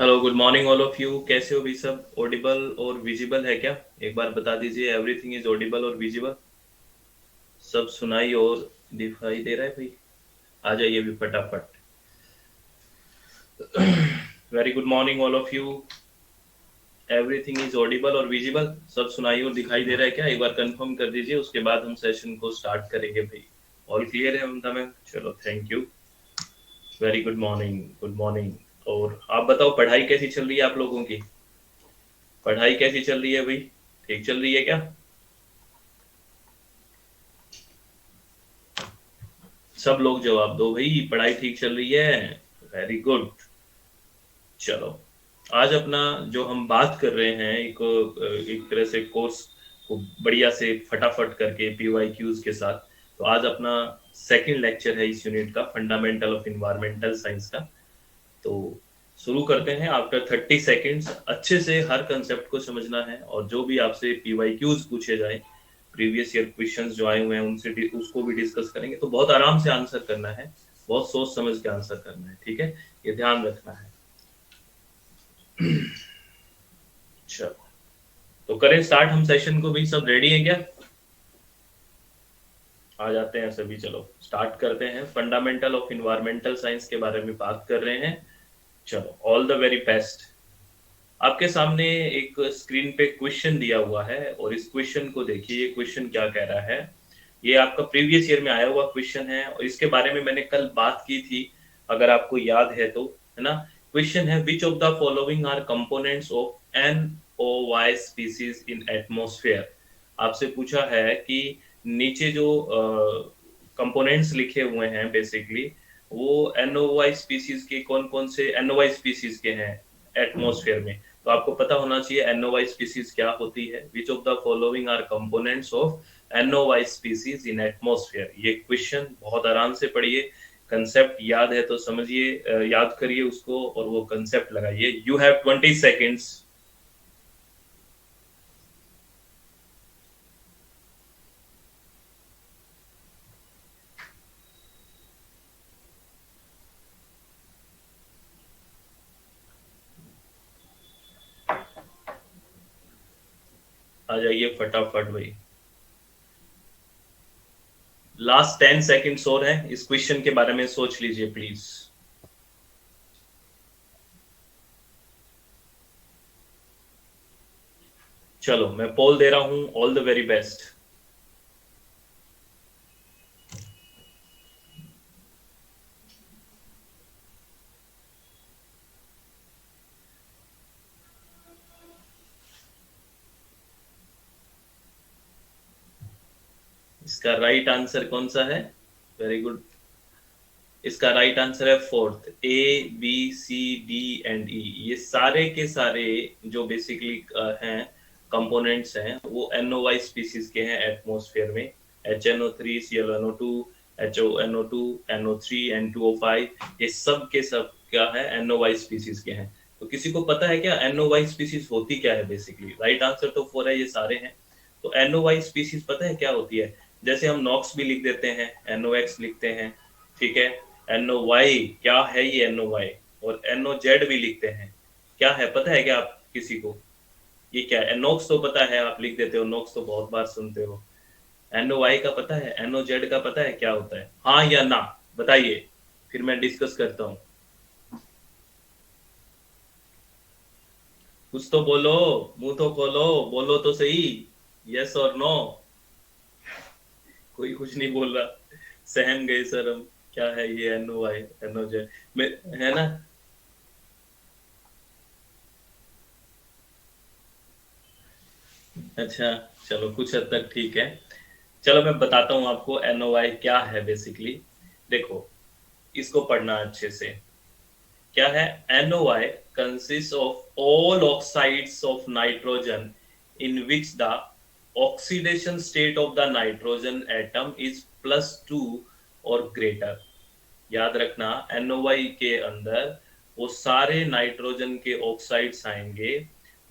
Hello, good morning all of you. कैसे हो भी सब? ऑडिबल और विजिबल है क्या? एक बार बता दीजिए। एवरीथिंग इज ऑडिबल और विजिबल। सब सुनाई और दिखाई दे रहा है भाई? आ जाइए भी फटाफट। Very good morning all of you. Everything is Audible और विजिबल। सब सुनाई और दिखाई दे रहा है क्या? एक बार कंफर्म कर दीजिए, उसके बाद हम सेशन को स्टार्ट करेंगे भाई। ऑल क्लियर है ममता मैम? चलो, thank you. Very good morning. Good morning. और आप बताओ, पढ़ाई कैसी चल रही है आप लोगों की? पढ़ाई कैसी चल रही है भाई? ठीक चल रही है क्या? सब लोग जवाब दो भाई, पढ़ाई ठीक चल रही है। Very good. चलो, आज अपना जो हम बात कर रहे हैं, एक तरह से कोर्स को बढ़िया से फटाफट करके पीवाई क्यूज के साथ। तो आज अपना सेकंड लेक्चर है इस यूनिट का, फंडामेंटल ऑफ इन्वायरमेंटल साइंस का। तो शुरू करते हैं। आफ्टर 30 सेकेंड्स अच्छे से हर कंसेप्ट को समझना है, और जो भी आपसे पीवाई क्यूज पूछे जाए, प्रीवियस ईयर क्वेश्चंस जो आए हुए हैं उनसे उसको भी डिस्कस करेंगे। तो बहुत आराम से आंसर करना है, बहुत सोच समझ के आंसर करना है, ठीक है? ये ध्यान रखना है। चलो, तो करें स्टार्ट हम सेशन को भी। सब रेडी हैं क्या? आ जाते हैं सभी। चलो स्टार्ट करते हैं। फंडामेंटल ऑफ इन्वायरमेंटल साइंस के बारे में बात कर रहे हैं। चलो, ऑल द वेरी बेस्ट। आपके सामने एक स्क्रीन पे क्वेश्चन दिया हुआ है, और इस क्वेश्चन को देखिए। ये क्वेश्चन क्या कह रहा है? ये आपका प्रीवियस ईयर में आया हुआ क्वेश्चन है, और इसके बारे में मैंने कल बात की थी, अगर आपको याद है तो, है ना? क्वेश्चन है, which of the following are components of NOx species in atmosphere. आपसे पूछा है कि नीचे जो कंपोनेंट्स लिखे हुए हैं बेसिकली, वो NOx स्पीसीज के कौन कौन से NOx स्पीसीज के हैं एटमॉस्फेयर में। तो आपको पता होना चाहिए NOx स्पीसीज क्या होती है। Which of the following are components of NOx species in atmosphere. ये क्वेश्चन बहुत आराम से पढ़िए। कंसेप्ट याद है तो समझिए, याद करिए उसको, और वो कंसेप्ट लगाइए। You have 20 seconds. आ जाइए फटाफट भाई। लास्ट 10 सेकेंड्स और है, इस क्वेश्चन के बारे में सोच लीजिए प्लीज। चलो, मैं पोल दे रहा हूं। All the very best. इसका राइट आंसर कौन सा है? Very good. इसका राइट आंसर है फोर्थ, ABCD एंड ई। ये सारे के सारे जो बेसिकली हैं, कंपोनेंट्स हैं, वो NOx स्पीसीज के हैं एटमॉस्फेयर में। HNO3, ClNO2, HONO2, NO3, N2O5, ये सब के सब क्या है? NOx स्पीसीज के हैं। तो किसी को पता है क्या NOx स्पीसीज होती क्या है बेसिकली? राइट आंसर तो फोर है, ये सारे हैं। तो NOx स्पीसीज पता है क्या होती है? जैसे हम नॉक्स भी लिख देते हैं, NOx लिखते हैं, ठीक है? NOY क्या है? ये NOY। और NOZ भी लिखते हैं। क्या है पता है क्या आप किसी को? ये क्या है? नॉक्स तो पता है, आप लिख देते हो, नॉक्स तो बहुत बार सुनते हो। NOY का पता है? NOZ का पता है क्या होता है? हाँ या ना बताइए, फिर मैं डिस्कस करता हूँ। कुछ तो बोलो, मुंह तो खोलो, बोलो तो सही। यस और नो? कोई कुछ नहीं बोल रहा। सहम गए सर हम। क्या है ये NOY NOZ में? है ना? अच्छा, चलो कुछ हद तक ठीक है। चलो मैं बताता हूँ आपको NOI क्या है बेसिकली। देखो, इसको पढ़ना अच्छे से। क्या है? NOI consists of all oxides of nitrogen in which the oxidation state of the nitrogen atom is +2 or greater। याद रखना, NOI के अंदर वो सारे नाइट्रोजन के ऑक्साइड्स आएंगे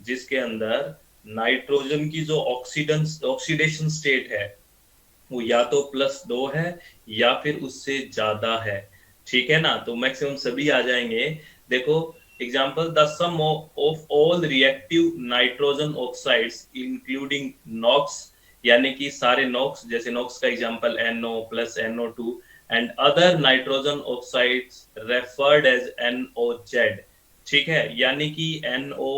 जिसके अंदर नाइट्रोजन की जो ऑक्सीडेशन स्टेट है, वो या तो +2 है या फिर उससे ज्यादा है। ठीक है ना? तो मैक्सिमम सभी आ जाएंगे। देखो, example, the sum of all reactive nitrogen oxides including NOx, यानी कि सारे नॉक्स, जैसे नॉक्स का example NO plus NO2 and other nitrogen oxides referred as NOZ। ठीक है, यानी कि NO,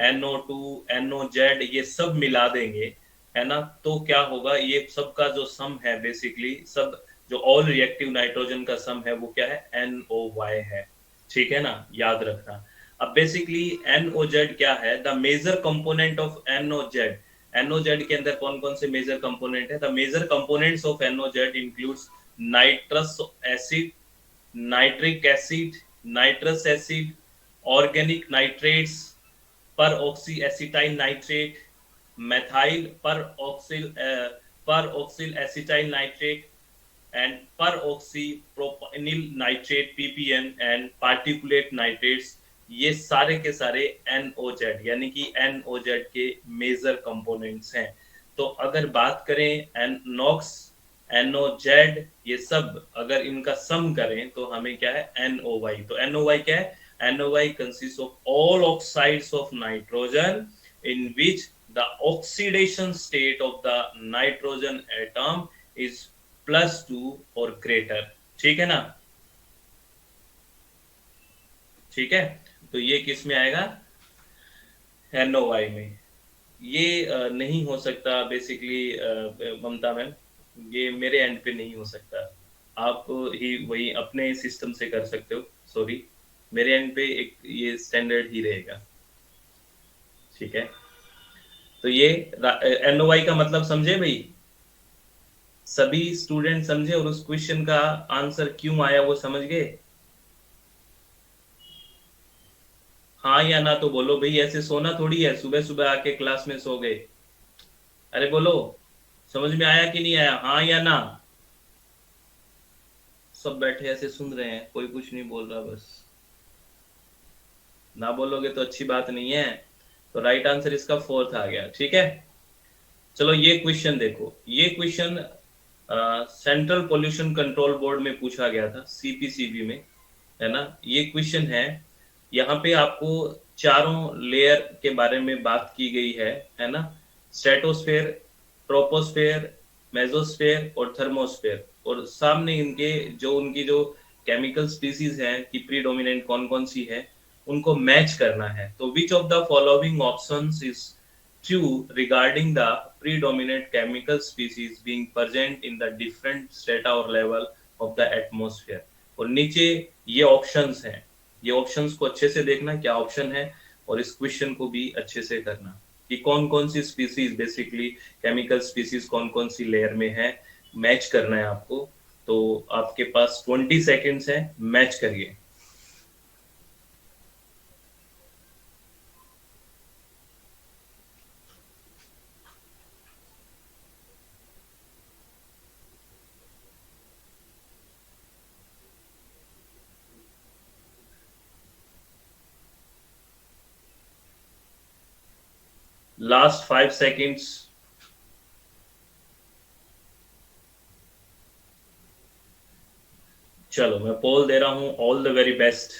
NO2, NOZ ये सब मिला देंगे, है ना, तो क्या होगा, ये सब का जो सम है बेसिकली, सब जो ऑल रिएक्टिव नाइट्रोजन का सम है वो क्या है, NOY है। ठीक है ना, याद रखना। अब बेसिकली NOZ क्या है, the major component of NOZ। NOZ के अंदर कौन कौन से मेजर कंपोनेंट है, the major components of NOZ includes nitrous acid, nitric acid, nitrous acid, organic nitrates, peroxyacetyl nitrate, methyl per oxyl acetyl nitrate and peroxypropanyl nitrate PPN and particulate nitrates, ये सारे के सारे NOZ यानी कि NOZ के major components हैं। तो अगर बात करें NOx, NOZ, ये सब अगर इनका सम करें तो हमें क्या है, NOY। तो NOY क्या है, NOY consists of all oxides of nitrogen in which the oxidation state of the nitrogen atom is +2 और ग्रेटर। ठीक है ना, ठीक है, तो ये किस में आएगा, NOY में। ये नहीं हो सकता बेसिकली ममता मैम, ये मेरे एंड पे नहीं हो सकता, आप ही वही अपने सिस्टम से कर सकते हो, सॉरी, मेरे एंड पे एक ये स्टैंडर्ड ही रहेगा। ठीक है, तो ये NOY का मतलब समझे भाई, सभी स्टूडेंट समझे, और उस क्वेश्चन का आंसर क्यों आया वो समझ गए। हाँ या ना तो बोलो भाई, ऐसे सोना थोड़ी है, सुबह सुबह आके क्लास में सो गए। अरे बोलो, समझ में आया कि नहीं आया, हाँ या ना। सब बैठे ऐसे सुन रहे हैं, कोई कुछ नहीं बोल रहा, बस ना बोलोगे तो अच्छी बात नहीं है। तो राइट आंसर इसका फोर्थ आ गया। ठीक है, चलो ये क्वेश्चन देखो, ये question central pollution control board में पूछा गया था, CPCB में, है ना। ये क्वेश्चन है, यहाँ पे आपको चारों लेयर के बारे में बात की गई है ना, स्ट्रेटोस्फेयर, ट्रोपोस्फेयर, मेसोस्फेयर और थर्मोस्फेयर, और सामने इनके जो उनकी जो केमिकल स्पीसीज हैं कि प्रीडोमिनेंट कौन कौन सी है, उनको मैच करना है। तो विच of the following options is true regarding the predominant chemical species being present in the different strata or level of the atmosphere। और नीचे ये ऑप्शंस हैं, ये ऑप्शंस को अच्छे से देखना क्या ऑप्शन है, और इस क्वेश्चन को भी अच्छे से करना कि कौन कौन सी स्पीसीज, बेसिकली केमिकल स्पीसीज कौन कौन सी लेयर में है, मैच करना है आपको। तो आपके पास 20 सेकेंड्स है, मैच करिए। Last 5 seconds. चलो मैं पोल दे रहा हूं, ऑल द वेरी बेस्ट।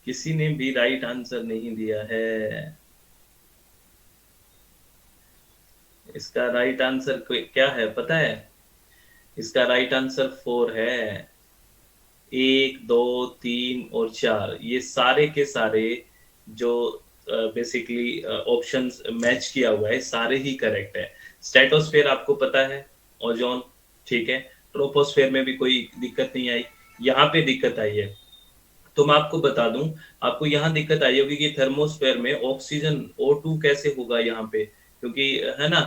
किसी ने भी राइट आंसर नहीं दिया है। इसका राइट आंसर क्या है पता है, इसका राइट आंसर 4 है। 1, 2, 3 और 4 ये सारे के सारे जो बेसिकली ऑप्शंस मैच किया हुआ है, सारे ही करेक्ट है। स्ट्रेटोस्फेयर आपको पता है, ओजोन, ठीक है। ट्रोपोस्फेयर में भी कोई दिक्कत नहीं आई, यहाँ पे दिक्कत आई है। तो मैं आपको बता दूं, आपको यहाँ दिक्कत आई होगी कि थर्मोस्फेयर में ऑक्सीजन O2 कैसे होगा यहाँ पे, क्योंकि है ना।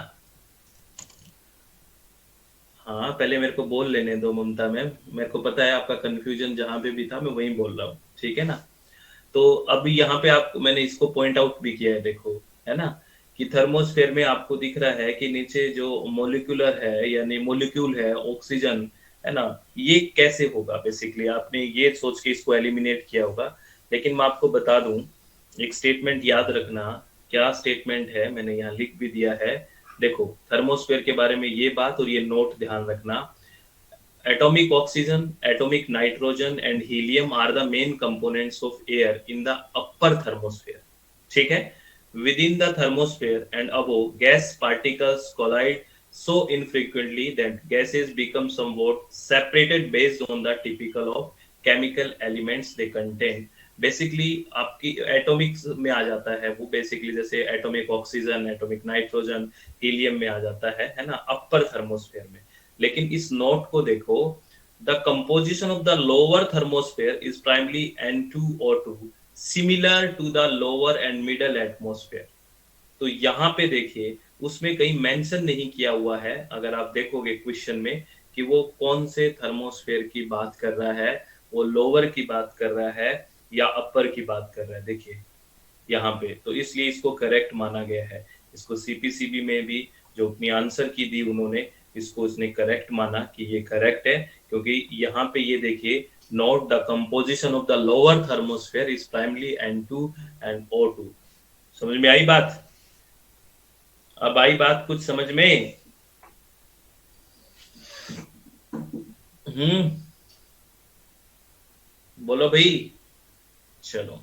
हाँ पहले मेरे को बोल लेने दो ममता मैम, मेरे को पता है आपका कंफ्यूजन जहाँ पे भी था, मैं वहीं बोल रहा हूँ, ठीक है ना। तो अब यहाँ पे आप मैंने इसको पॉइंट आउट भी किया है, देखो, है ना? कि थर्मोस्फेयर में आपको दिख रहा है कि नीचे जो मॉलिक्यूलर है, यानी मॉलिक्यूल है, ऑक्सीजन, है ना? ये कैसे होगा बेसिकली, आपने ये सोच के इसको एलिमिनेट किया होगा। लेकिन मैं आपको बता दूं, एक स्टेटमेंट याद रखना। क्या स्टेटमेंट है, मैंने यहाँ लिख भी दिया है। देखो, थर्मोस्फेयर के बारे में ये बात, और ये नोट ध्यान रखना। Atomic oxygen, atomic nitrogen, and helium are the main components of air in the upper thermosphere. ठीक है? Within the thermosphere and above, gas particles collide so infrequently that gases become somewhat separated based on the typical of chemical elements they contain. Basically आपकी atomic में आ जाता है वो, basically जैसे atomic oxygen, atomic nitrogen, helium में आ जाता है ना, अपर थर्मोस्फेयर में। लेकिन इस नोट को देखो, the composition of the lower thermosphere is primarily N2O2 similar to the lower and middle atmosphere. तो यहाँ पे देखिए, उसमें कहीं मेंशन नहीं किया हुआ है, अगर आप देखोगे क्वेश्चन में, कि वो कौन से थर्मोस्फेयर की बात कर रहा है, वो लोअर की बात कर रहा है या अपर की बात कर रहा है। देखिए यहाँ पे, तो इसलिए इसको करेक्ट माना गया है। इसको सीपीसीबी में भी जो अपनी आंसर की दी उन्होंने, इसको उसने करेक्ट माना कि ये करेक्ट है, क्योंकि यहाँ पे ये देखिए, note the composition of the lower thermosphere is primarily N2 and O2। समझ में आई बात? अब आई बात कुछ समझ में? हम्म, बोलो भाई। चलो,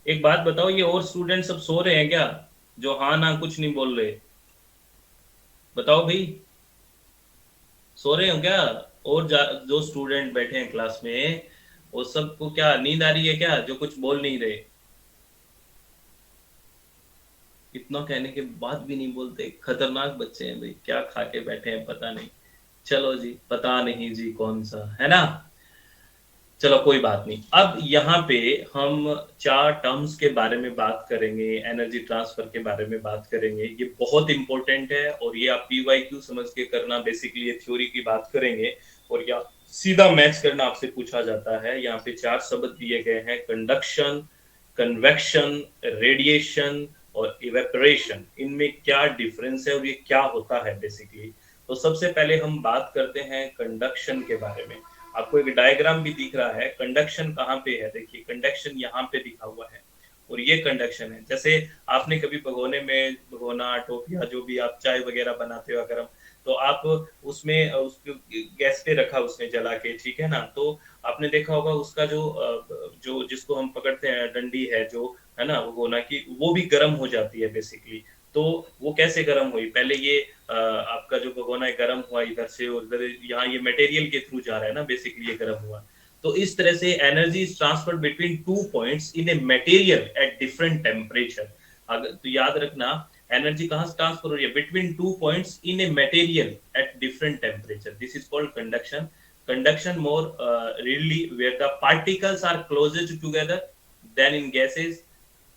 एक बात बताओ, ये और स्टूडेंट सब सो रहे हैं क्या, जो हाँ ना कुछ नहीं बोल रहे? बताओ भाई, सो रहे हो क्या? और जो स्टूडेंट बैठे हैं क्लास में, वो सबको क्या नींद आ रही है क्या, जो कुछ बोल नहीं रहे? इतना कहने के बाद भी नहीं बोलते, खतरनाक बच्चे हैं भाई, क्या खा के बैठे हैं पता नहीं। चलो जी, पता नहीं जी कौन सा, है ना? चलो कोई बात नहीं। अब यहाँ पे हम चार टर्म्स के बारे में बात करेंगे, एनर्जी ट्रांसफर के बारे में बात करेंगे। ये बहुत इंपॉर्टेंट है, और ये आप पीवाईक्यू समझ के करना। बेसिकली ये थ्योरी की बात करेंगे, और या सीधा मैच करना आपसे पूछा जाता है। यहाँ पे चार शब्द दिए गए हैं: कंडक्शन, कन्वेक्शन, रेडिएशन और इवेपोरेशन। इनमें क्या डिफरेंस है और ये क्या होता है बेसिकली? तो सबसे पहले हम बात करते हैं कंडक्शन के बारे में। आपको एक डायग्राम भी दिख रहा है, कंडक्शन कहाँ पे है, देखिए कंडक्शन यहाँ पे दिखा हुआ है, और ये कंडक्शन है। जैसे आपने कभी भगोने में, भगोना, टोपिया, जो भी आप चाय वगैरह बनाते हो अगर, तो आप उसमें उसको गैस पे रखा उसने जला के, ठीक है ना, तो आपने देखा होगा उसका जो जो जिसको हम पकड़ते हैं, डंडी है जो, है ना, भगोना की, वो भी गर्म हो जाती है बेसिकली। तो वो कैसे गर्म हुई? पहले ये आपका जो भगोना है गर्म हुआ इधर से, और इधर यहाँ ये मटेरियल के थ्रू जा रहा है ना, बेसिकली ये गर्म हुआ। तो इस तरह से energy is transferred between two points in a material at different temperature. अगर तो याद रखना, एनर्जी कहाँ से ट्रांसफर हो रही है? Between two points in a material at different temperature. This is called conduction. Conduction more really where the particles are closer together than in gases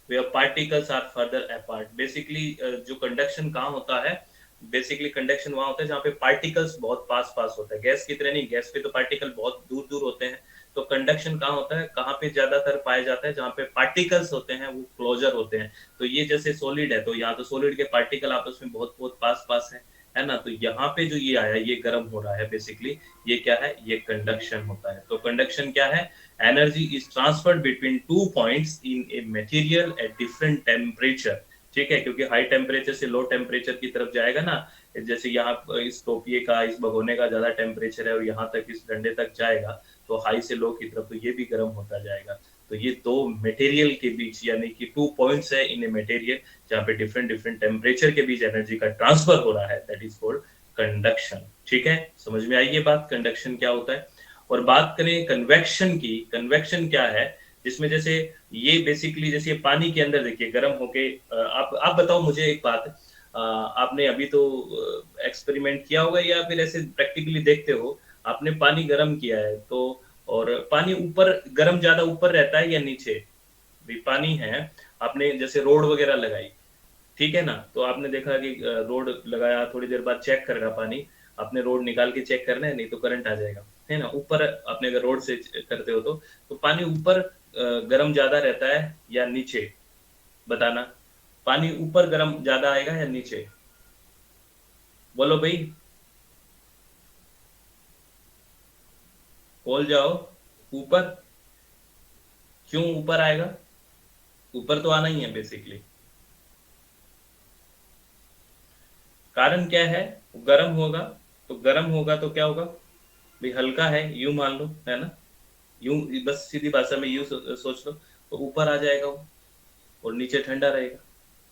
where particles are further apart। Basically जो conduction कहाँ होता है, basically conduction वहां होता है जहाँ पे particles बहुत पास पास होता है। गैस की तरह नहीं, गैस पे तो पार्टिकल बहुत दूर दूर होते हैं। तो कंडक्शन कहाँ होता है, कहाँ पे ज्यादातर पाया जाता है? जहाँ पे पार्टिकल्स होते हैं वो क्लोजर होते हैं। तो ये जैसे सॉलिड है, तो यहाँ तो सॉलिड के पार्टिकल आपस में बहुत बहुत पास पास है ना। तो यहाँ पे जो ये आया, ये गर्म हो रहा है बेसिकली, ये क्या है? ये कंडक्शन होता है। तो कंडक्शन क्या है? Energy is transferred between two points in a material at different temperature. ठीक है, क्योंकि हाई टेम्परेचर से लो टेम्परेचर की तरफ जाएगा ना। जैसे यहाँ इस टोपिए का, इस भगोने का ज्यादा टेम्परेचर है और यहाँ तक इस डंडे तक जाएगा, तो हाई से लो की तरफ, तो ये भी गर्म होता जाएगा। तो ये दो मटेरियल के बीच, यानी कि टू पॉइंट्स है इन ए मटेरियल, जहाँ पे डिफरेंट डिफरेंट टेम्परेचर के बीच एनर्जी का ट्रांसफर हो रहा है, दैट इज कॉल्ड कंडक्शन। ठीक है, समझ में आई ये बात, कंडक्शन क्या होता है? और बात करें कन्वेक्शन की, कन्वेक्शन क्या है? जिसमें जैसे ये बेसिकली, जैसे ये पानी के अंदर देखिए गर्म होके, आप बताओ मुझे एक बात, आपने अभी तो एक्सपेरिमेंट किया होगा या फिर ऐसे प्रैक्टिकली देखते हो, आपने पानी गर्म किया है तो, और पानी ऊपर गर्म ज्यादा ऊपर रहता है या नीचे? भी पानी है, आपने जैसे रोड वगैरह लगाई, ठीक है ना, तो आपने देखा कि रोड लगाया, थोड़ी देर बाद चेक करेगा पानी, आपने रोड निकाल के चेक करना है, नहीं तो करंट आ जाएगा, है ना। ऊपर आपने अगर रोड से करते हो तो पानी ऊपर गर्म ज्यादा रहता है या नीचे, बताना। पानी ऊपर गर्म ज्यादा आएगा या नीचे? बोलो भाई, बोल जाओ। ऊपर। क्यों ऊपर आएगा? ऊपर तो आना ही है बेसिकली। कारण क्या है? गर्म होगा। तो गर्म होगा तो क्या होगा भाई? हल्का है, यूं मान लो, है ना। यूं, बस सीधी भाषा में यूं सोच लो, तो ऊपर आ जाएगा वो, और नीचे ठंडा रहेगा।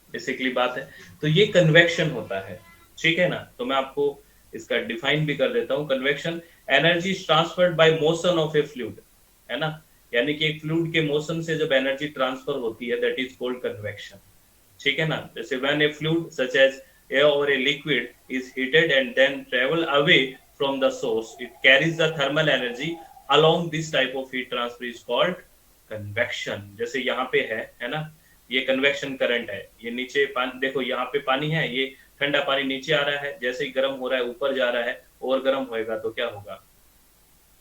बेसिकली बात है। तो ये कन्वेक्शन होता है। ठीक है ना। तो मैं आपको इसका डिफाइन भी कर देता हूँ। Convection, energy transferred by motion of A fluid, है ना। यानी कि एक फ्लूइड के मोशन से जब एनर्जी ट्रांसफर होती है, दैट इज कॉल्ड कन्वेक्शन। ठीक है ना। जैसे when a fluid such as air or a liquid is heated and then travel away from the source, it carries the thermal energy along this type of heat transfer is called convection. जैसे यहाँ पे है ना, ये convection current है। ये नीचे पानी, देखो यहाँ पे पानी है, ये ठंडा पानी नीचे आ रहा है, जैसे ही गर्म हो रहा है ऊपर जा रहा है, और गर्म होएगा तो क्या होगा?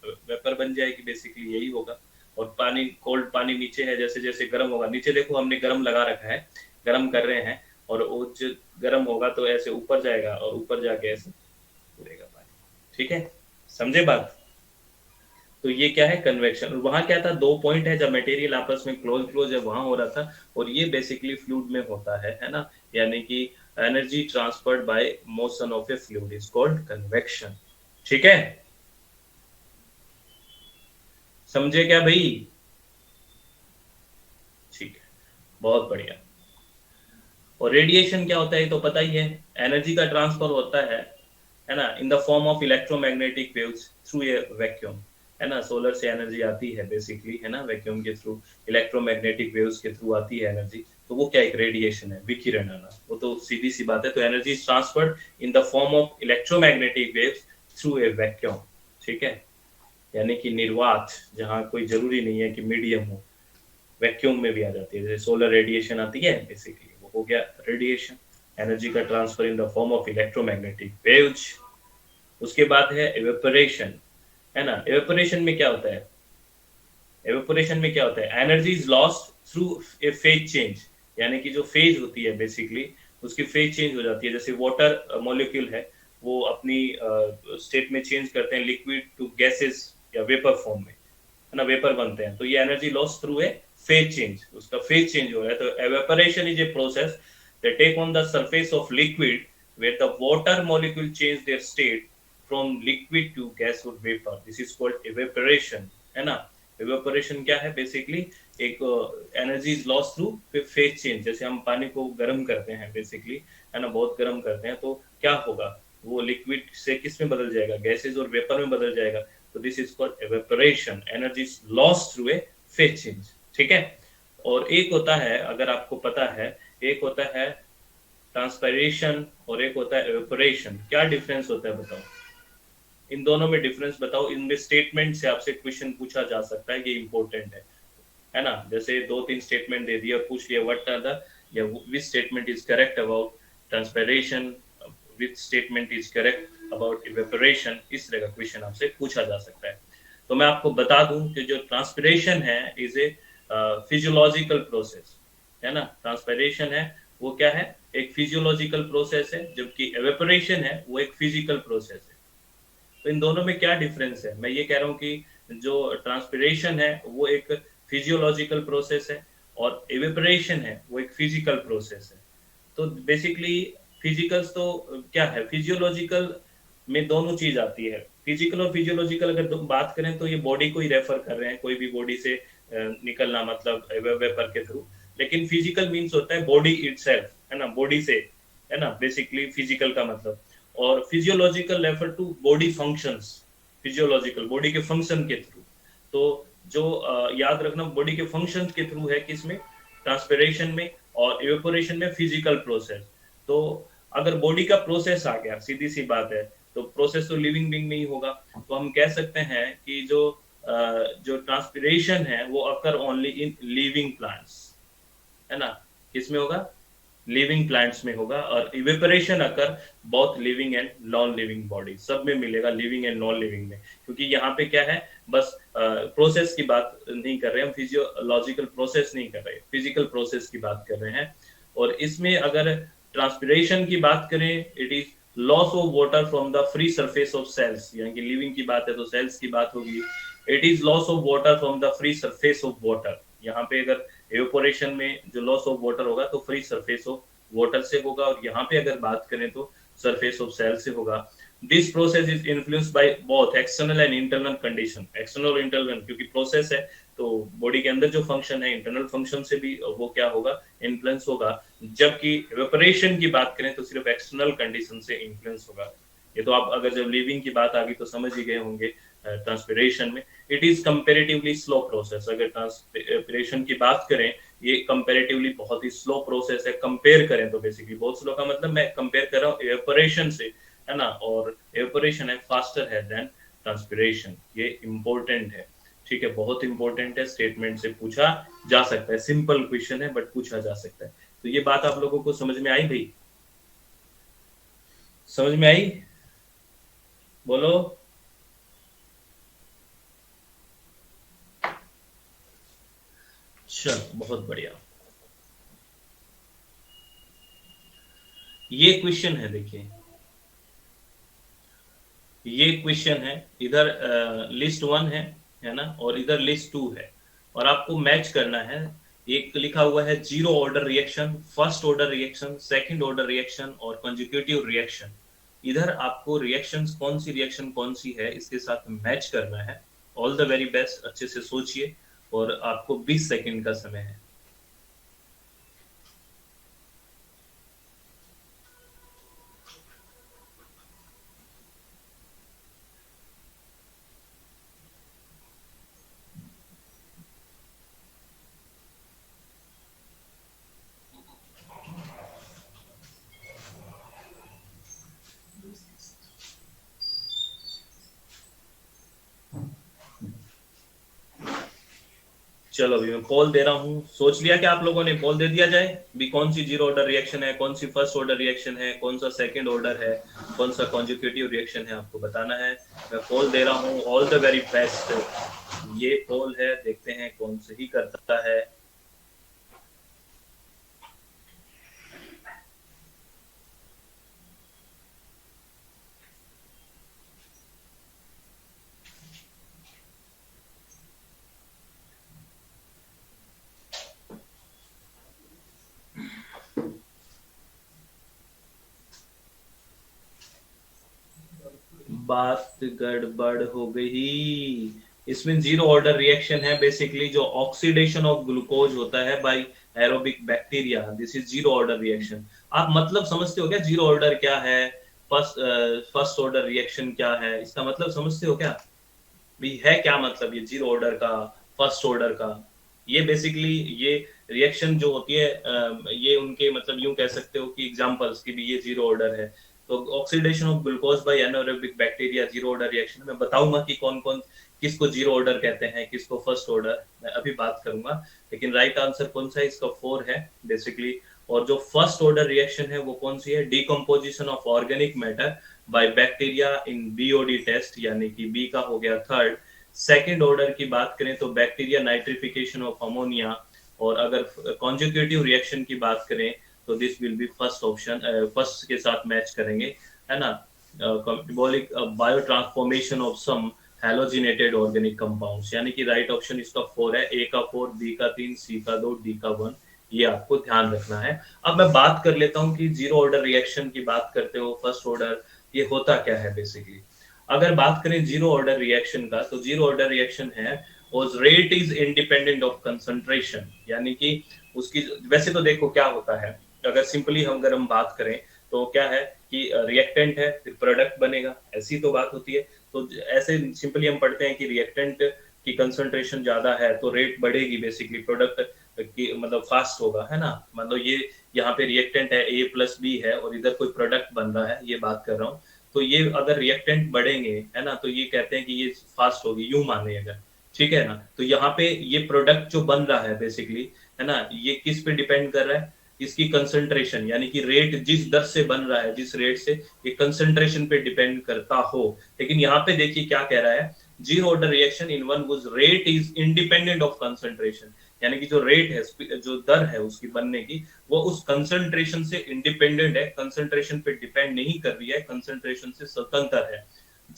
वेपर बन जाएगी, बेसिकली यही होगा। और पानी, कोल्ड पानी नीचे है, जैसे जैसे गर्म होगा, नीचे देखो हमने गर्म लगा रखा है, गर्म कर रहे हैं, और वो जो गर्म होगा तो ऐसे ऊपर जाएगा, और ऊपर जाके ऐसे उड़ेगा पानी। ठीक है, समझे बात? तो ये क्या है? कन्वेक्शन। वहां क्या था? दो पॉइंट है, जब मटेरियल आपस में क्लोज क्लोज है वहां हो रहा था, और ये बेसिकली फ्लूइड में होता है ना। यानी कि energy transferred by motion of A fluid is called convection. ठीक है, समझे क्या भाई? ठीक है, बहुत बढ़िया। और रेडिएशन क्या होता है तो पता ही है। एनर्जी का ट्रांसफर होता है ना, in the form of electromagnetic waves through a vacuum, है ना। सोलर से एनर्जी आती है बेसिकली, है ना, वैक्यूम के थ्रू, इलेक्ट्रोमैग्नेटिक वेव्स के थ्रू आती है एनर्जी। तो वो क्या, एक रेडिएशन है, विकिरण आना, वो तो सीधी सी बात है। तो energy is transferred in the form of electromagnetic waves through a vacuum. ठीक है, यानी कि निर्वात, जहाँ कोई जरूरी नहीं है कि मीडियम हो, वैक्यूम में भी आ जाती है। जैसे सोलर रेडिएशन आती है, बेसिकली वो हो गया रेडिएशन, एनर्जी का transfer in the form of electromagnetic waves. उसके बाद है एवेपोरेशन, है ना। एवेपोरेशन में क्या होता है? एवेपोरेशन में क्या होता है? Energy is lost through a phase change, यानी कि जो फेज होती है बेसिकली, उसकी फेज चेंज हो जाती है। जैसे वाटर मॉलिक्यूल है, वो अपनी स्टेट में चेंज करते हैं, लिक्विड टू गैसेस या वेपर फॉर्म में, है ना, वेपर बनते हैं। तो ये energy loss through a phase change, उसका फेज चेंज हो रहा है। तो evaporation is a process that take on the surface of liquid where the water molecule change their state from liquid to gas or vapor. This is called evaporation, है ना। evaporation क्या है? Basically एक energy is loss through phase change. जैसे हम पानी को गर्म करते हैं बेसिकली, है ना, बहुत गर्म करते हैं, तो क्या होगा? वो लिक्विड से किस में बदल जाएगा? गैसेज और वेपर में बदल जाएगा। तो this is called evaporation, energy is loss through a phase change. ठीक है। और एक होता है, अगर आपको पता है, एक होता है ट्रांसपायरेशन और एक होता है एवेपोरेशन। क्या डिफरेंस होता है बताओ? इन दोनों में डिफरेंस बताओ। इनमें स्टेटमेंट से आपसे क्वेश्चन पूछा जा सकता है, ये इंपॉर्टेंट है ना। जैसे दो तीन स्टेटमेंट दे दिया, पूछ लिया व्हाट आर द, या which statement is correct about transpiration, which statement is correct about evaporation, इस तरह का क्वेश्चन आपसे पूछा जा सकता है। तो मैं आपको बता दूं कि जो ट्रांसपिरेशन है इज ए फिजियोलॉजिकल प्रोसेस, है ना। ट्रांसपिरेशन है वो क्या है? एक फिजियोलॉजिकल प्रोसेस है, जबकि एवेपोरेशन है वो एक फिजिकल प्रोसेस है। तो इन दोनों में क्या डिफरेंस है? मैं ये कह रहा हूँ कि जो ट्रांसपिरेशन है वो एक फिजियोलॉजिकल प्रोसेस है, और एवेपोरेशन है वो एक फिजिकल प्रोसेस है। तो बेसिकली फिजिकल्स तो क्या है, फिजियोलॉजिकल में दोनों चीज आती है। फिजिकल और फिजियोलॉजिकल अगर बात करें तो ये बॉडी को ही रेफर कर रहे हैं, कोई भी बॉडी से निकलना, मतलब वेपर के थ्रू। लेकिन फिजिकल मीन्स होता है बॉडी इटसेल्फ, है ना, बॉडी से, है ना, बेसिकली फिजिकल का मतलब। और physiological refer to body functions, physiological body के फंक्शन के थ्रू। तो जो याद रखना, बॉडी के फंक्शन के थ्रू है किसमें? ट्रांसपिरेशन में। और इवेपोरेशन में फिजिकल प्रोसेस। तो अगर बॉडी का प्रोसेस आ गया, सीधी सी बात है, तो प्रोसेस तो लिविंग बीइंग में ही होगा। तो हम कह सकते हैं कि जो ट्रांसपिरेशन है वो अकर ओनली इन लिविंग प्लांट्स, है ना। किसमें होगा? लिविंग प्लांट्स में होगा। और evaporation occur both living and non living body, सब में मिलेगा, लिविंग एंड नॉन लिविंग में। क्योंकि यहाँ पे क्या है, बस प्रोसेस की बात नहीं कर रहे, हम फिजियोलॉजिकल प्रोसेस नहीं कर रहे, फिजिकल प्रोसेस की बात कर रहे हैं। और इसमें अगर ट्रांसपिरेशन की बात करें, it is loss of water from the free surface of cells, यानी कि लिविंग की बात है तो सेल्स की बात होगी। It is loss of water from the free surface of water, यहाँ पे अगर एवेपोरेशन में जो लॉस ऑफ वाटर होगा तो फ्री सरफेस ऑफ वाटर से होगा, और यहाँ पे अगर बात करें तो सरफेस ऑफ सेल से होगा। This process is influenced by both external and internal condition, external और इंटरनल, क्योंकि प्रोसेस है तो बॉडी के अंदर जो फंक्शन है इंटरनल फंक्शन से भी वो क्या होगा, इन्फ्लुएंस होगा। जबकि इवेपोरेशन की बात करें तो सिर्फ एक्सटर्नल कंडीशन से इन्फ्लुएंस होगा। ये तो आप अगर जब लिविंग की बात आ गई तो समझ ही गए होंगे। ट्रांसपिरेशन में it is comparatively slow process, अगर ट्रांसपिरेशन की बात करें ये कंपेरेटिवली बहुत ही स्लो प्रोसेस है। कंपेयर करें तो बेसिकली बहुत स्लो का मतलब मैं कंपेयर कर रहा हूँ एवेपोरेशन से, है ना, और एवेपोरेशन है फास्टर है देन ट्रांसपिरेशन, ये इंपॉर्टेंट है। ठीक है, बहुत इंपॉर्टेंट है, स्टेटमेंट से पूछा जा सकता है, सिंपल क्वेश्चन है बट पूछा जा सकता है। तो ये बात आप लोगों को समझ में आई भाई? समझ में आई? बोलो। चलो बहुत बढ़िया। ये क्वेश्चन है, देखिए ये क्वेश्चन है, इधर लिस्ट 1 है ना, और इधर लिस्ट 2 है, और आपको मैच करना है। एक लिखा हुआ है zero order reaction, first order reaction, second order reaction और कंजुगेटिव रिएक्शन। इधर आपको रिएक्शंस कौन सी है इसके साथ मैच करना है। ऑल द वेरी बेस्ट, अच्छे से सोचिए, और आपको 20 सेकंड का समय है। चलो अभी मैं पोल दे रहा हूँ, सोच लिया कि आप लोगों ने? पोल दे दिया जाए भी, कौन सी जीरो ऑर्डर रिएक्शन है, कौन सी फर्स्ट ऑर्डर रिएक्शन है, कौन सा सेकंड ऑर्डर है, कौन सा कॉन्जुगेटिव रिएक्शन है, आपको बताना है। मैं पोल दे रहा हूँ, ऑल द वेरी बेस्ट। ये पोल है, देखते हैं कौन सही करता है। बात गड़बड़ हो गई। इसमें जीरो ऑर्डर रिएक्शन है, बेसिकली जो ऑक्सीडेशन ऑफ ग्लूकोज होता है by aerobic bacteria, this is zero order reaction. आप मतलब समझते हो क्या जीरो ऑर्डर क्या है, फर्स्ट ऑर्डर रिएक्शन क्या है, इसका मतलब समझते हो क्या भी? है क्या मतलब ये जीरो ऑर्डर का, फर्स्ट ऑर्डर का? ये बेसिकली ये रिएक्शन जो होती है, ये उनके मतलब यूं कह सकते हो कि एग्जांपल्स की भी ये जीरो ऑर्डर है। तो oxidation of glucose by anaerobic bacteria zero order reaction, मैं बताऊंगा कि कौन कौन किसको जीरो ऑर्डर कहते हैं, किसको फर्स्ट ऑर्डर, मैं अभी बात करूंगा। लेकिन राइट आंसर कौन सा है इसका? 4 है बेसिकली। और जो फर्स्ट ऑर्डर रिएक्शन है वो कौन सी है? Decomposition of organic matter by bacteria in BOD test, यानी कि बी का हो गया थर्ड। सेकेंड ऑर्डर की बात करें तो बैक्टीरिया नाइट्रिफिकेशन ऑफ अमोनिया, और अगर कॉन्जुगेटिव रिएक्शन की बात करें तो this will be first option, first के साथ मैच करेंगे, है ना। Metabolic biotransformation of some halogenated organic compounds, यानी कि राइट ऑप्शन इसका 4 है, ए का 4, बी का 3, सी का 2, डी का 1। ये आपको ध्यान रखना है। अब मैं बात कर लेता हूं कि जीरो ऑर्डर रिएक्शन की बात करते हो, फर्स्ट ऑर्डर, ये होता क्या है बेसिकली। अगर बात करें जीरो ऑर्डर रिएक्शन का, तो जीरो ऑर्डर रिएक्शन है और rate is independent of concentration, यानी कि उसकी, वैसे तो देखो क्या होता है, अगर सिंपली अगर हम बात करें तो क्या है कि रिएक्टेंट है फिर प्रोडक्ट बनेगा, ऐसी तो बात होती है। तो ऐसे सिंपली हम पढ़ते हैं कि रिएक्टेंट की कंसंट्रेशन ज्यादा है तो रेट बढ़ेगी, बेसिकली प्रोडक्ट की मतलब फास्ट होगा, है ना। मतलब ये यहाँ पे रिएक्टेंट है ए प्लस बी है और इधर कोई प्रोडक्ट बन रहा है, ये बात कर रहा हूँ। तो ये अगर रिएक्टेंट बढ़ेंगे, है ना, तो ये कहते हैं कि ये फास्ट होगी, यूं माने अगर, ठीक है ना। तो यहाँ पे ये प्रोडक्ट जो बन रहा है बेसिकली, है ना, ये किस पे डिपेंड कर रहा है? इसकी कंसंट्रेशन, यानी कि रेट जिस दर से बन रहा है, जिस रेट से, ये कंसंट्रेशन पे डिपेंड करता हो। लेकिन यहाँ पे देखिए क्या कह रहा है, zero order reaction in one whose rate is independent of concentration, यानी कि जो रेट है, जो दर है उसकी बनने की, वो उस कंसंट्रेशन से इंडिपेंडेंट है, कंसंट्रेशन पे डिपेंड नहीं कर रही है, कंसंट्रेशन से स्वतंत्र है।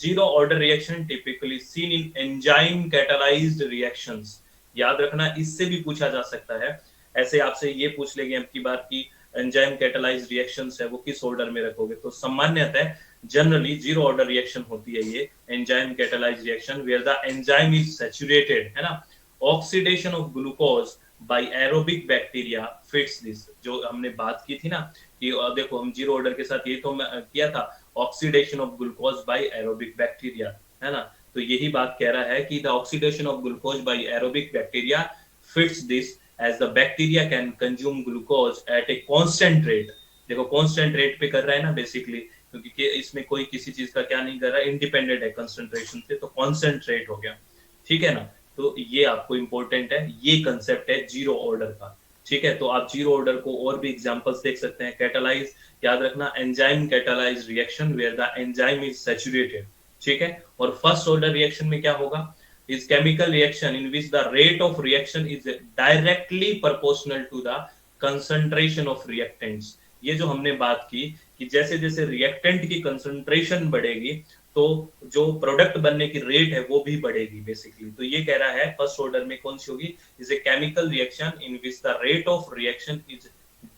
Zero order reaction typically seen in enzyme catalysed reactions. याद रखना, इससे भी पूछा जा सकता है, ऐसे आपसे ये पूछ लेंगे अब की बार की एंजाइम कैटालाइज्ड रिएक्शंस है वो किस ऑर्डर में रखोगे, तो सामान्यतः जनरली जीरो ऑर्डर रिएक्शन होती है ये enzyme catalysed reaction, where the enzyme is saturated, है ना। Oxidation of glucose by aerobic bacteria fits this, जो हमने बात की थी ना कि देखो हम जीरो ऑर्डर के साथ ये तो किया था, oxidation of glucose by aerobic bacteria, है ना। तो यही बात कह रहा है कि the oxidation of glucose by aerobic bacteria fits this as the bacteria can consume glucose at a constant rate। देखो constant rate पे कर रहा है ना बेसिकली, क्योंकि इसमें कोई किसी चीज का क्या नहीं कर रहा है, इंडिपेंडेंट है कंसंट्रेशन से, तो constant rate हो गया, ठीक है ना। तो ये आपको इंपॉर्टेंट है, ये कंसेप्ट है जीरो ऑर्डर का, ठीक है। तो आप जीरो ऑर्डर को और भी एग्जांपल्स देख सकते हैं। कैटालाइज, याद रखना, enzyme catalyse reaction where the enzyme is saturated, ठीक है। और फर्स्ट ऑर्डर रिएक्शन में क्या होगा, is chemical reaction in which the rate of reaction is directly proportional to the concentration of reactants। ये जो हमने बात की कि जैसे जैसे रिएक्टेंट की कंसंट्रेशन बढ़ेगी तो जो प्रोडक्ट बनने की रेट है वो भी बढ़ेगी बेसिकली। तो ये कह रहा है फर्स्ट ऑर्डर में कौन सी होगी, is a chemical reaction in which the rate of reaction is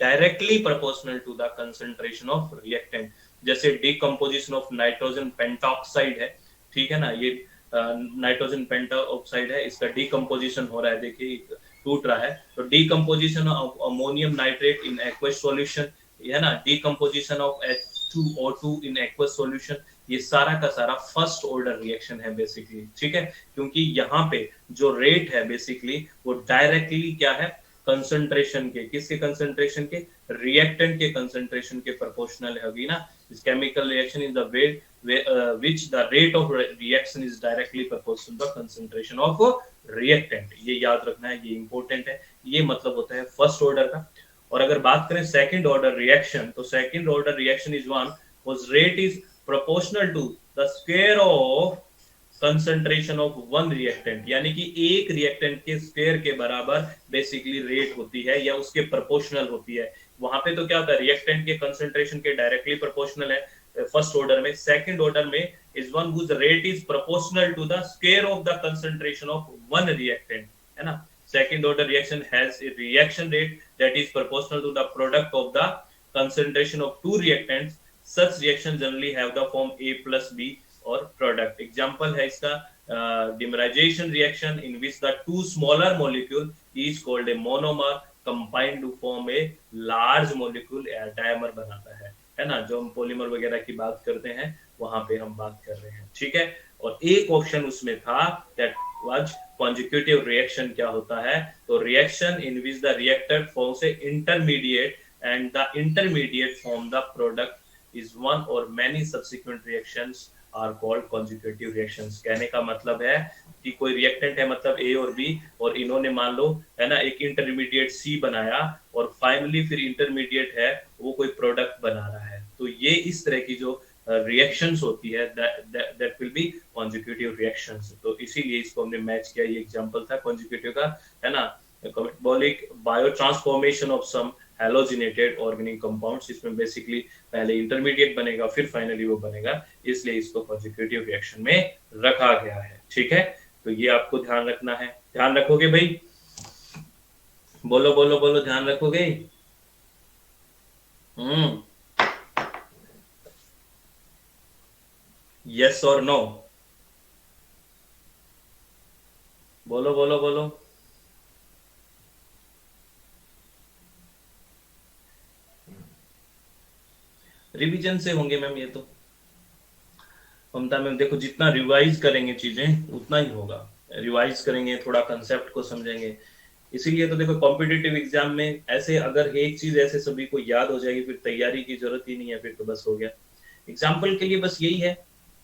directly proportional to the concentration of reactant. जैसे डिकम्पोजिशन ऑफ नाइट्रोजन पेंटॉक्साइड है, ठीक है ना, ये नाइट्रोजन पेंटाऑक्साइड है, इसका डिकम्पोजिशन हो रहा है, देखिए टूट रहा है, तो decomposition of ammonium nitrate in aqueous solution, है ना, decomposition of H2O2 in aqueous solution, ये सारा का सारा फर्स्ट ऑर्डर रिएक्शन है बेसिकली, ठीक है। क्योंकि यहाँ पे जो रेट है बेसिकली वो डायरेक्टली क्या है, कंसंट्रेशन के, किसके कंसंट्रेशन के, रिएक्टेंट के कंसंट्रेशन के प्रोपोर्शनल होगी ना। इस chemical reaction is the way which the rate of reaction is directly proportional to the concentration of reactant। ये याद रखना है, ये इंपॉर्टेंट है, ये मतलब होता है फर्स्ट ऑर्डर का। और अगर बात करें सेकंड ऑर्डर रिएक्शन, तो second order reaction is one whose rate is proportional to the square of concentration of one reactant, यानी कि एक रिएक्टेंट के स्क्वायर के बराबर बेसिकली रेट होती है या उसके प्रोपोर्शनल होती है। वहां पे तो क्या होता है, रिएक्टेंट के कंसंट्रेशन के डायरेक्टली प्रोपोर्शनल है फर्स्ट ऑर्डर में। सेकंड ऑर्डर में is one whose rate is proportional to the square of the concentration of one reactant, है ना। second order reaction has a reaction rate that is proportional to the product of the concentration of two reactants। such reaction generally have the form A plus B और product। example है इसका dimerization reaction in which the two smaller molecule is called a monomer combined to form a large molecule, dimer बनाता है ना। जो हम polymer वगैरह की बात करते हैं वहां पे हम बात कर रहे हैं, ठीक है। और एक ऑप्शन उसमें था दैट वाज कॉन्जुगेटिव रिएक्शन। क्या होता है, तो reaction in which the reactor forms a intermediate and the intermediate form the product is one or many subsequent reactions are called conjugative reactions. कहने का मतलब है कि कोई रिएक्टेंट है, मतलब ए और बी, और इन्होंने मान लो है ना एक इंटरमीडिएट सी बनाया और फाइनली फिर इंटरमीडिएट है वो कोई प्रोडक्ट बना रहा है। तो ये इस तरह की जो रिएक्शंस होती है that will be conjugative reactions. तो इसीलिए इसको हमने मैच किया, ये एग्जांपल था कॉन्जुगेटिव का, है ना। Metabolic biotransformation of some halogenated organic compounds, इसमें बेसिकली पहले इंटरमीडिएट बनेगा फिर फाइनली वो बनेगा, इसलिए इसको कॉन्जुगेटिव रिएक्शन में रखा गया है, ठीक है। तो ये आपको ध्यान रखना है, ध्यान रखोगे भाई, बोलो बोलो बोलो, ध्यान रखोगे। यस और नो, बोलो बोलो बोलो। रिवीजन से होंगे मैम ये तो, ममता मैम देखो जितना रिवाइज करेंगे चीजें उतना ही होगा, रिवाइज करेंगे थोड़ा कंसेप्ट को समझेंगे। इसीलिए तो देखो कॉम्पिटिटिव एग्जाम में ऐसे अगर एक चीज ऐसे सभी को याद हो जाएगी फिर तैयारी की जरूरत ही नहीं है, फिर तो बस हो गया। एग्जाम्पल के लिए बस यही है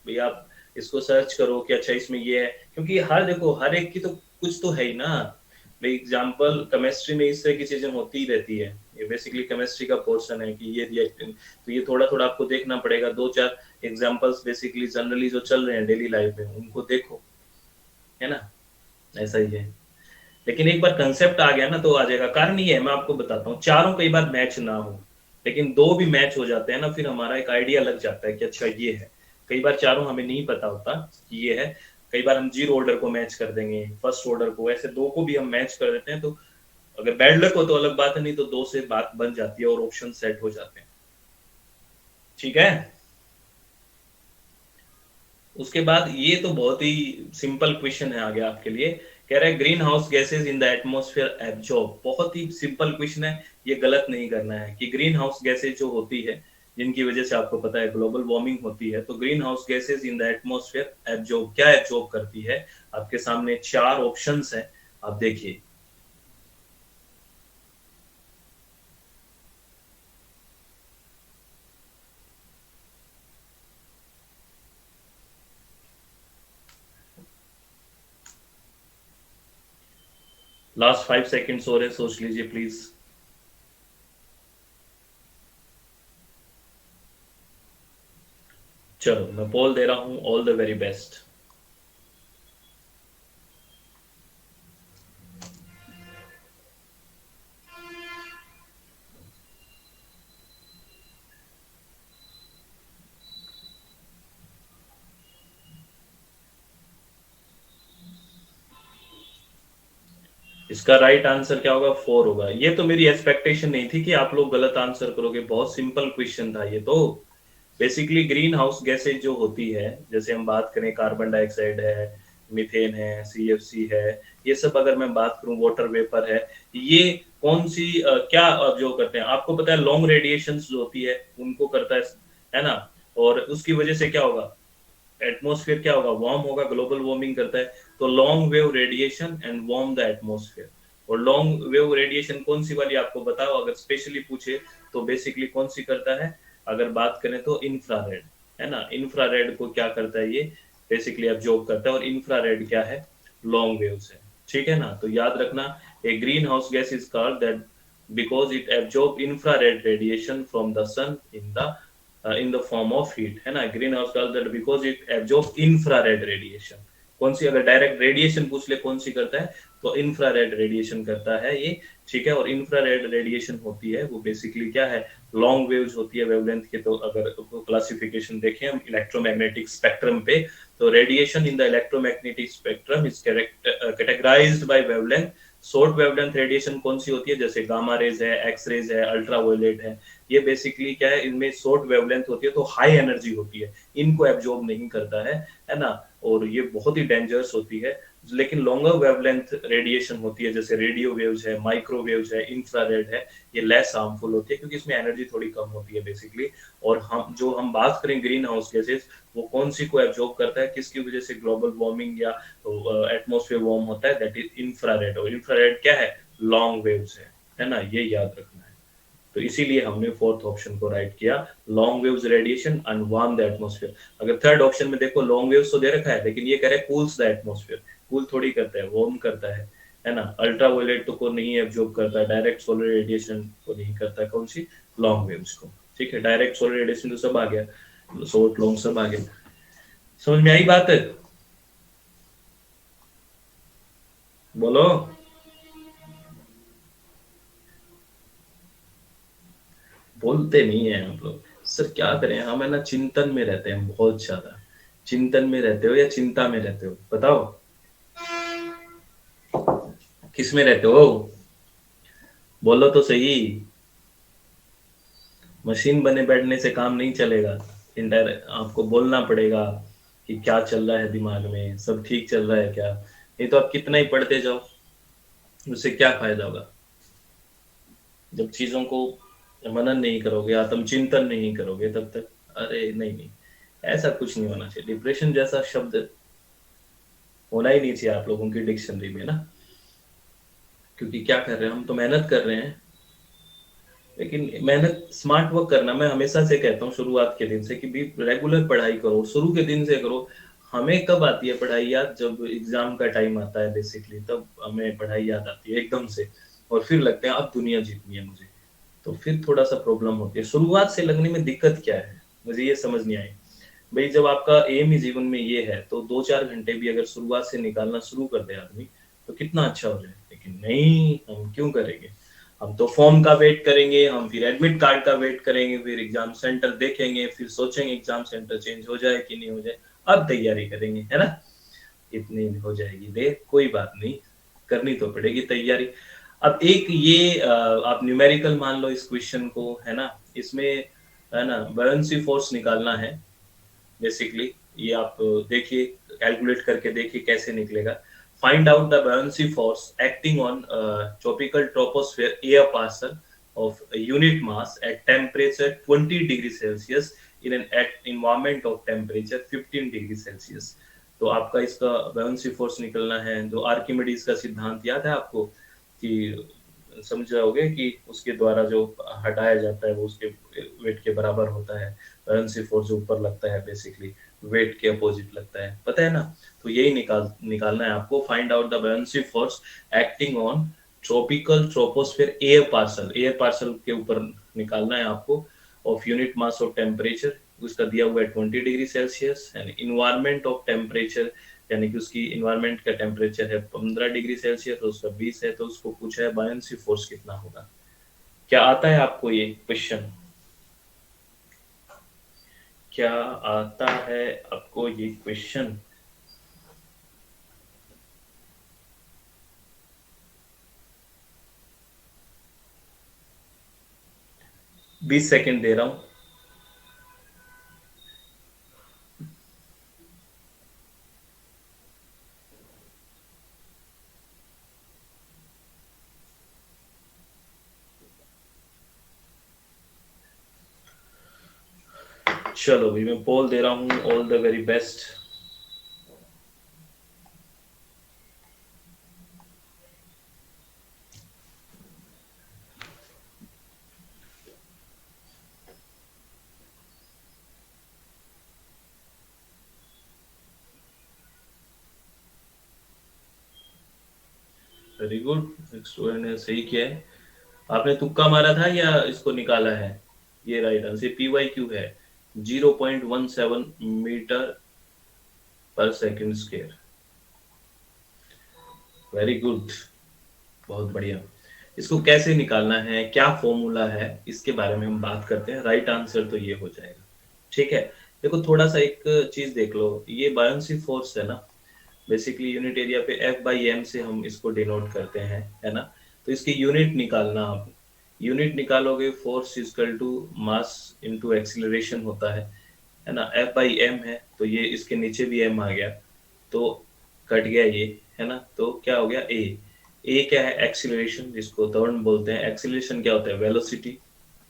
भाई, आप इसको सर्च करो कि अच्छा इसमें ये है, क्योंकि हर देखो हर एक की तो कुछ तो है ही ना भाई। एग्जाम्पल केमिस्ट्री में इस तरह की चीजें होती ही रहती है, ये बेसिकली केमिस्ट्री का पोर्शन है कि ये रिएक्टेंट, तो ये थोड़ा थोड़ा आपको देखना पड़ेगा। दो चार एग्जाम्पल्स बेसिकली जनरली जो चल रहे हैं डेली लाइफ में उनको देखो, है ना, ऐसा ही है। लेकिन एक बार कंसेप्ट आ गया ना तो आ जाएगा। कारण ये है, मैं आपको बताता हूँ, चारों कई बार मैच ना हो, लेकिन दो भी मैच हो जाते हैं ना, फिर हमारा एक आइडिया लग जाता है कि अच्छा ये है। कई बार चारों हमें नहीं पता होता कि ये है। कई बार हम जीरो ऑर्डर को मैच कर देंगे, फर्स्ट ऑर्डर को, ऐसे दो को भी हम मैच कर देते हैं। तो अगर बैड लक हो तो अलग बात है, नहीं तो दो से बात बन जाती है और ऑप्शन सेट हो जाते हैं। ठीक है। उसके बाद ये तो बहुत ही सिंपल क्वेश्चन है आगे आपके लिए। कह रहा है green house gases in the atmosphere absorb. बहुत ही सिंपल क्वेश्चन है, ये गलत नहीं करना है कि ग्रीन हाउस गैसेज जो होती है, जिनकी वजह से आपको पता है ग्लोबल वार्मिंग होती है, तो green house gases in the atmosphere absorb, क्या एब्जॉर्ब करती है? आपके सामने चार ऑप्शंस है, आप देखिए। लास्ट 5 सेकेंड्स हो रहे, सोच लीजिए प्लीज। चलो मैं पोल दे रहा हूं, ऑल द वेरी बेस्ट। इसका राइट आंसर क्या होगा? फोर होगा। ये तो मेरी एक्सपेक्टेशन नहीं थी कि आप लोग गलत आंसर करोगे, बहुत सिंपल क्वेश्चन था ये तो। बेसिकली ग्रीन हाउस गैसेज जो होती है, जैसे हम बात करें कार्बन डाइऑक्साइड है, मीथेन है, सीएफसी है, ये सब अगर मैं बात करूं, वाटर वेपर है, ये कौन सी क्या जो करते हैं, आपको पता है लॉन्ग रेडिएशंस जो होती है उनको करता है ना। और उसकी वजह से क्या होगा? एटमोस्फेयर क्या होगा? वार्म होगा, ग्लोबल वार्मिंग करता है। तो long wave radiation and warm the atmosphere. और लॉन्ग वेव रेडिएशन कौन सी वाली आपको बताओ, अगर स्पेशली पूछे तो बेसिकली कौन सी करता है? अगर बात करें तो इंफ्रारेड, है ना। इंफ्रारेड को क्या करता है? ये बेसिकली अब्जॉर्ब करता है। और इंफ्रारेड क्या है? लॉन्ग वेव्स है। ठीक है ना, तो याद रखना, a greenhouse gas is called that because it absorb infrared radiation from the sun in the form of heat, है ना। Green house called that because it absorb infrared radiation. कौन सी, अगर डायरेक्ट रेडिएशन पूछ ले कौन सी करता है, तो इंफ्रारेड रेडिएशन करता है ये। ठीक है। और इंफ्रारेड रेडिएशन होती है वो बेसिकली क्या है? लॉन्ग वेव्स होती है वेवलेंथ के। तो अगर क्लासिफिकेशन देखें हम इलेक्ट्रोमैग्नेटिक स्पेक्ट्रम पे, तो radiation in the electromagnetic spectrum is categorised by wavelength. Short wavelength radiation कौन सी होती है? जैसे गामा रेज है, एक्स रेज है, अल्ट्रावायलेट है। ये बेसिकली क्या है? इनमें शॉर्ट वेवलेंथ होती है तो हाई एनर्जी होती है, इनको एब्जॉर्ब नहीं करता है ना। और ये बहुत ही डेंजरस होती है। लेकिन लॉन्गर वेवलेंथ रेडिएशन होती है, जैसे रेडियो वेव्स है, माइक्रोवेव्स है, इंफ्रारेड है, ये लेस हार्मफुल होती है क्योंकि इसमें एनर्जी थोड़ी कम होती है बेसिकली। और हम बात करें ग्रीन हाउस गैसेस, वो कौन सी को एब्जॉर्ब करता है, किसकी वजह से ग्लोबल वार्मिंग या एटमोस्फेयर वार्म होता है? That is infrared. और इंफ्रारेड क्या है? लॉन्ग वेव्स है ना, ये याद रखना है। तो इसीलिए हमने फोर्थ ऑप्शन को राइट किया, long waves radiation and warm the atmosphere. अगर थर्ड ऑप्शन में देखो, लॉन्ग वेव्स तो दे रखा है, लेकिन ये कह रहा है कूल्स द एटमोस्फेयर। कूल थोड़ी करता है, वार्म करता है ना। अल्ट्रावायलेट तो को नहीं एब्जॉर्ब करता है, डायरेक्ट सोलर रेडिएशन को नहीं करता, कौन सी? लॉन्ग वेव्स को। ठीक है, डायरेक्ट सोलर रेडिएशन तो सब आ गया, शॉर्ट लॉन्ग सब आ गया। समझ में आई बात है? बोलो। बोलते नहीं है आप लोग। सर क्या करें, हम है ना चिंतन में रहते हैं बहुत ज्यादा। चिंतन में रहते हो या चिंता में रहते हो, बताओ? किस में रहते हो? बोलो तो सही। मशीन बने बैठने से काम नहीं चलेगा। इंडायरेक्ट आपको बोलना पड़ेगा कि क्या चल रहा है दिमाग में, सब ठीक चल रहा है क्या। नहीं तो आप कितना ही पढ़ते जाओ, उससे क्या फायदा होगा? जब चीजों को मनन नहीं करोगे, आत्मचिंतन नहीं करोगे तब तक। अरे नहीं नहीं, ऐसा कुछ नहीं होना चाहिए। डिप्रेशन जैसा शब्द होना ही नहीं चाहिए आप लोगों की डिक्शनरी में ना। क्योंकि क्या कर रहे हैं, हम तो मेहनत कर रहे हैं। लेकिन मेहनत, स्मार्ट वर्क करना, मैं हमेशा से कहता हूँ शुरुआत के दिन से कि भी रेगुलर पढ़ाई करो, शुरू के दिन से करो। हमें कब आती है पढ़ाई याद? जब एग्जाम का टाइम आता है बेसिकली, तब हमें पढ़ाई याद आती है एकदम से। और फिर लगता है अब दुनिया जीतनी है मुझे। तो फिर थोड़ा सा प्रॉब्लम होती है। शुरुआत से लगने में दिक्कत क्या है, मुझे ये समझ नहीं आई। भाई जब आपका एम ही जीवन में ये है तो 2-4 घंटे भी अगर शुरुआत से निकालना शुरू कर दे आदमी तो कितना अच्छा हो जाए, लेकिन नहीं, हम क्यों करेंगे। हम तो फॉर्म का वेट करेंगे, हम फिर एडमिट कार्ड का वेट करेंगे, फिर एग्जाम सेंटर देखेंगे, फिर सोचेंगे एग्जाम सेंटर चेंज हो जाए कि नहीं हो जाए, अब तैयारी करेंगे, है ना। इतनी हो जाएगी देर, कोई बात नहीं, करनी तो पड़ेगी तैयारी। अब एक ये आप न्यूमेरिकल मान लो इस क्वेश्चन को, है ना। इसमें है ना बायोन्सी फोर्स निकालना है बेसिकली। ये आप देखिए, कैलकुलेट करके देखिए कैसे निकलेगा। Find out the buoyancy force acting on tropical troposphere air parcel of a unit mass at temperature 20 degree Celsius in an at environment of temperature 15 degree Celsius। तो आपका इसका buoyancy force निकलना है। जो आर्किमिडीज का सिद्धांत याद है आपको, कि समझ जाओगे कि उसके द्वारा जो हटाया जाता है वो उसके वेट के बराबर होता है। buoyancy force जो ऊपर लगता है बेसिकली वेट के अपोजिट लगता है, पता है ना। तो यही निकालना है आपको। Find out the buoyancy force acting on tropical troposphere air parcel के ऊपर निकालना है आपको। Of unit mass of temperature उसका दिया हुआ है 20 degree Celsius, and environment of temperature यानी कि उसकी इन्वायरमेंट का टेम्परेचर है 15 डिग्री सेल्सियस और उसका 20 है, तो उसको पूछा है बायोन्सी फोर्स कितना होगा। क्या आता है आपको ये क्वेश्चन, क्या आता है आपको ये क्वेश्चन। 20 सेकेंड दे रहा हूं। चलो भाई मैं पोल दे रहा हूँ, all the very best. Very good, एक स्टूडेंट ने सही किया है। आपने तुक्का मारा था या इसको निकाला है। ये right answer P Y Q है 0.17 मीटर पर सेकंड स्क्वायर। वेरी गुड, बहुत बढ़िया। इसको कैसे निकालना है, क्या फॉर्मूला है, इसके बारे में हम बात करते हैं। राइट आंसर तो ये हो जाएगा, ठीक है। देखो थोड़ा सा एक चीज देख लो, ये बायोन्सी फोर्स है ना, बेसिकली यूनिट एरिया पे एफ बाई एम से हम इसको डिनोट करते हैं, है ना। तो इसकी यूनिट निकालना, आप यूनिट निकालोगे force equal to mass into acceleration होता है ना। एफ बाई एम है तो ये इसके नीचे भी एम आ गया तो कट गया ये, है ना। तो क्या हो गया ए क्या है, एक्सीलरेशन जिसको त्वरण बोलते हैं। एक्सीलरेशन क्या होता है, वेलोसिटी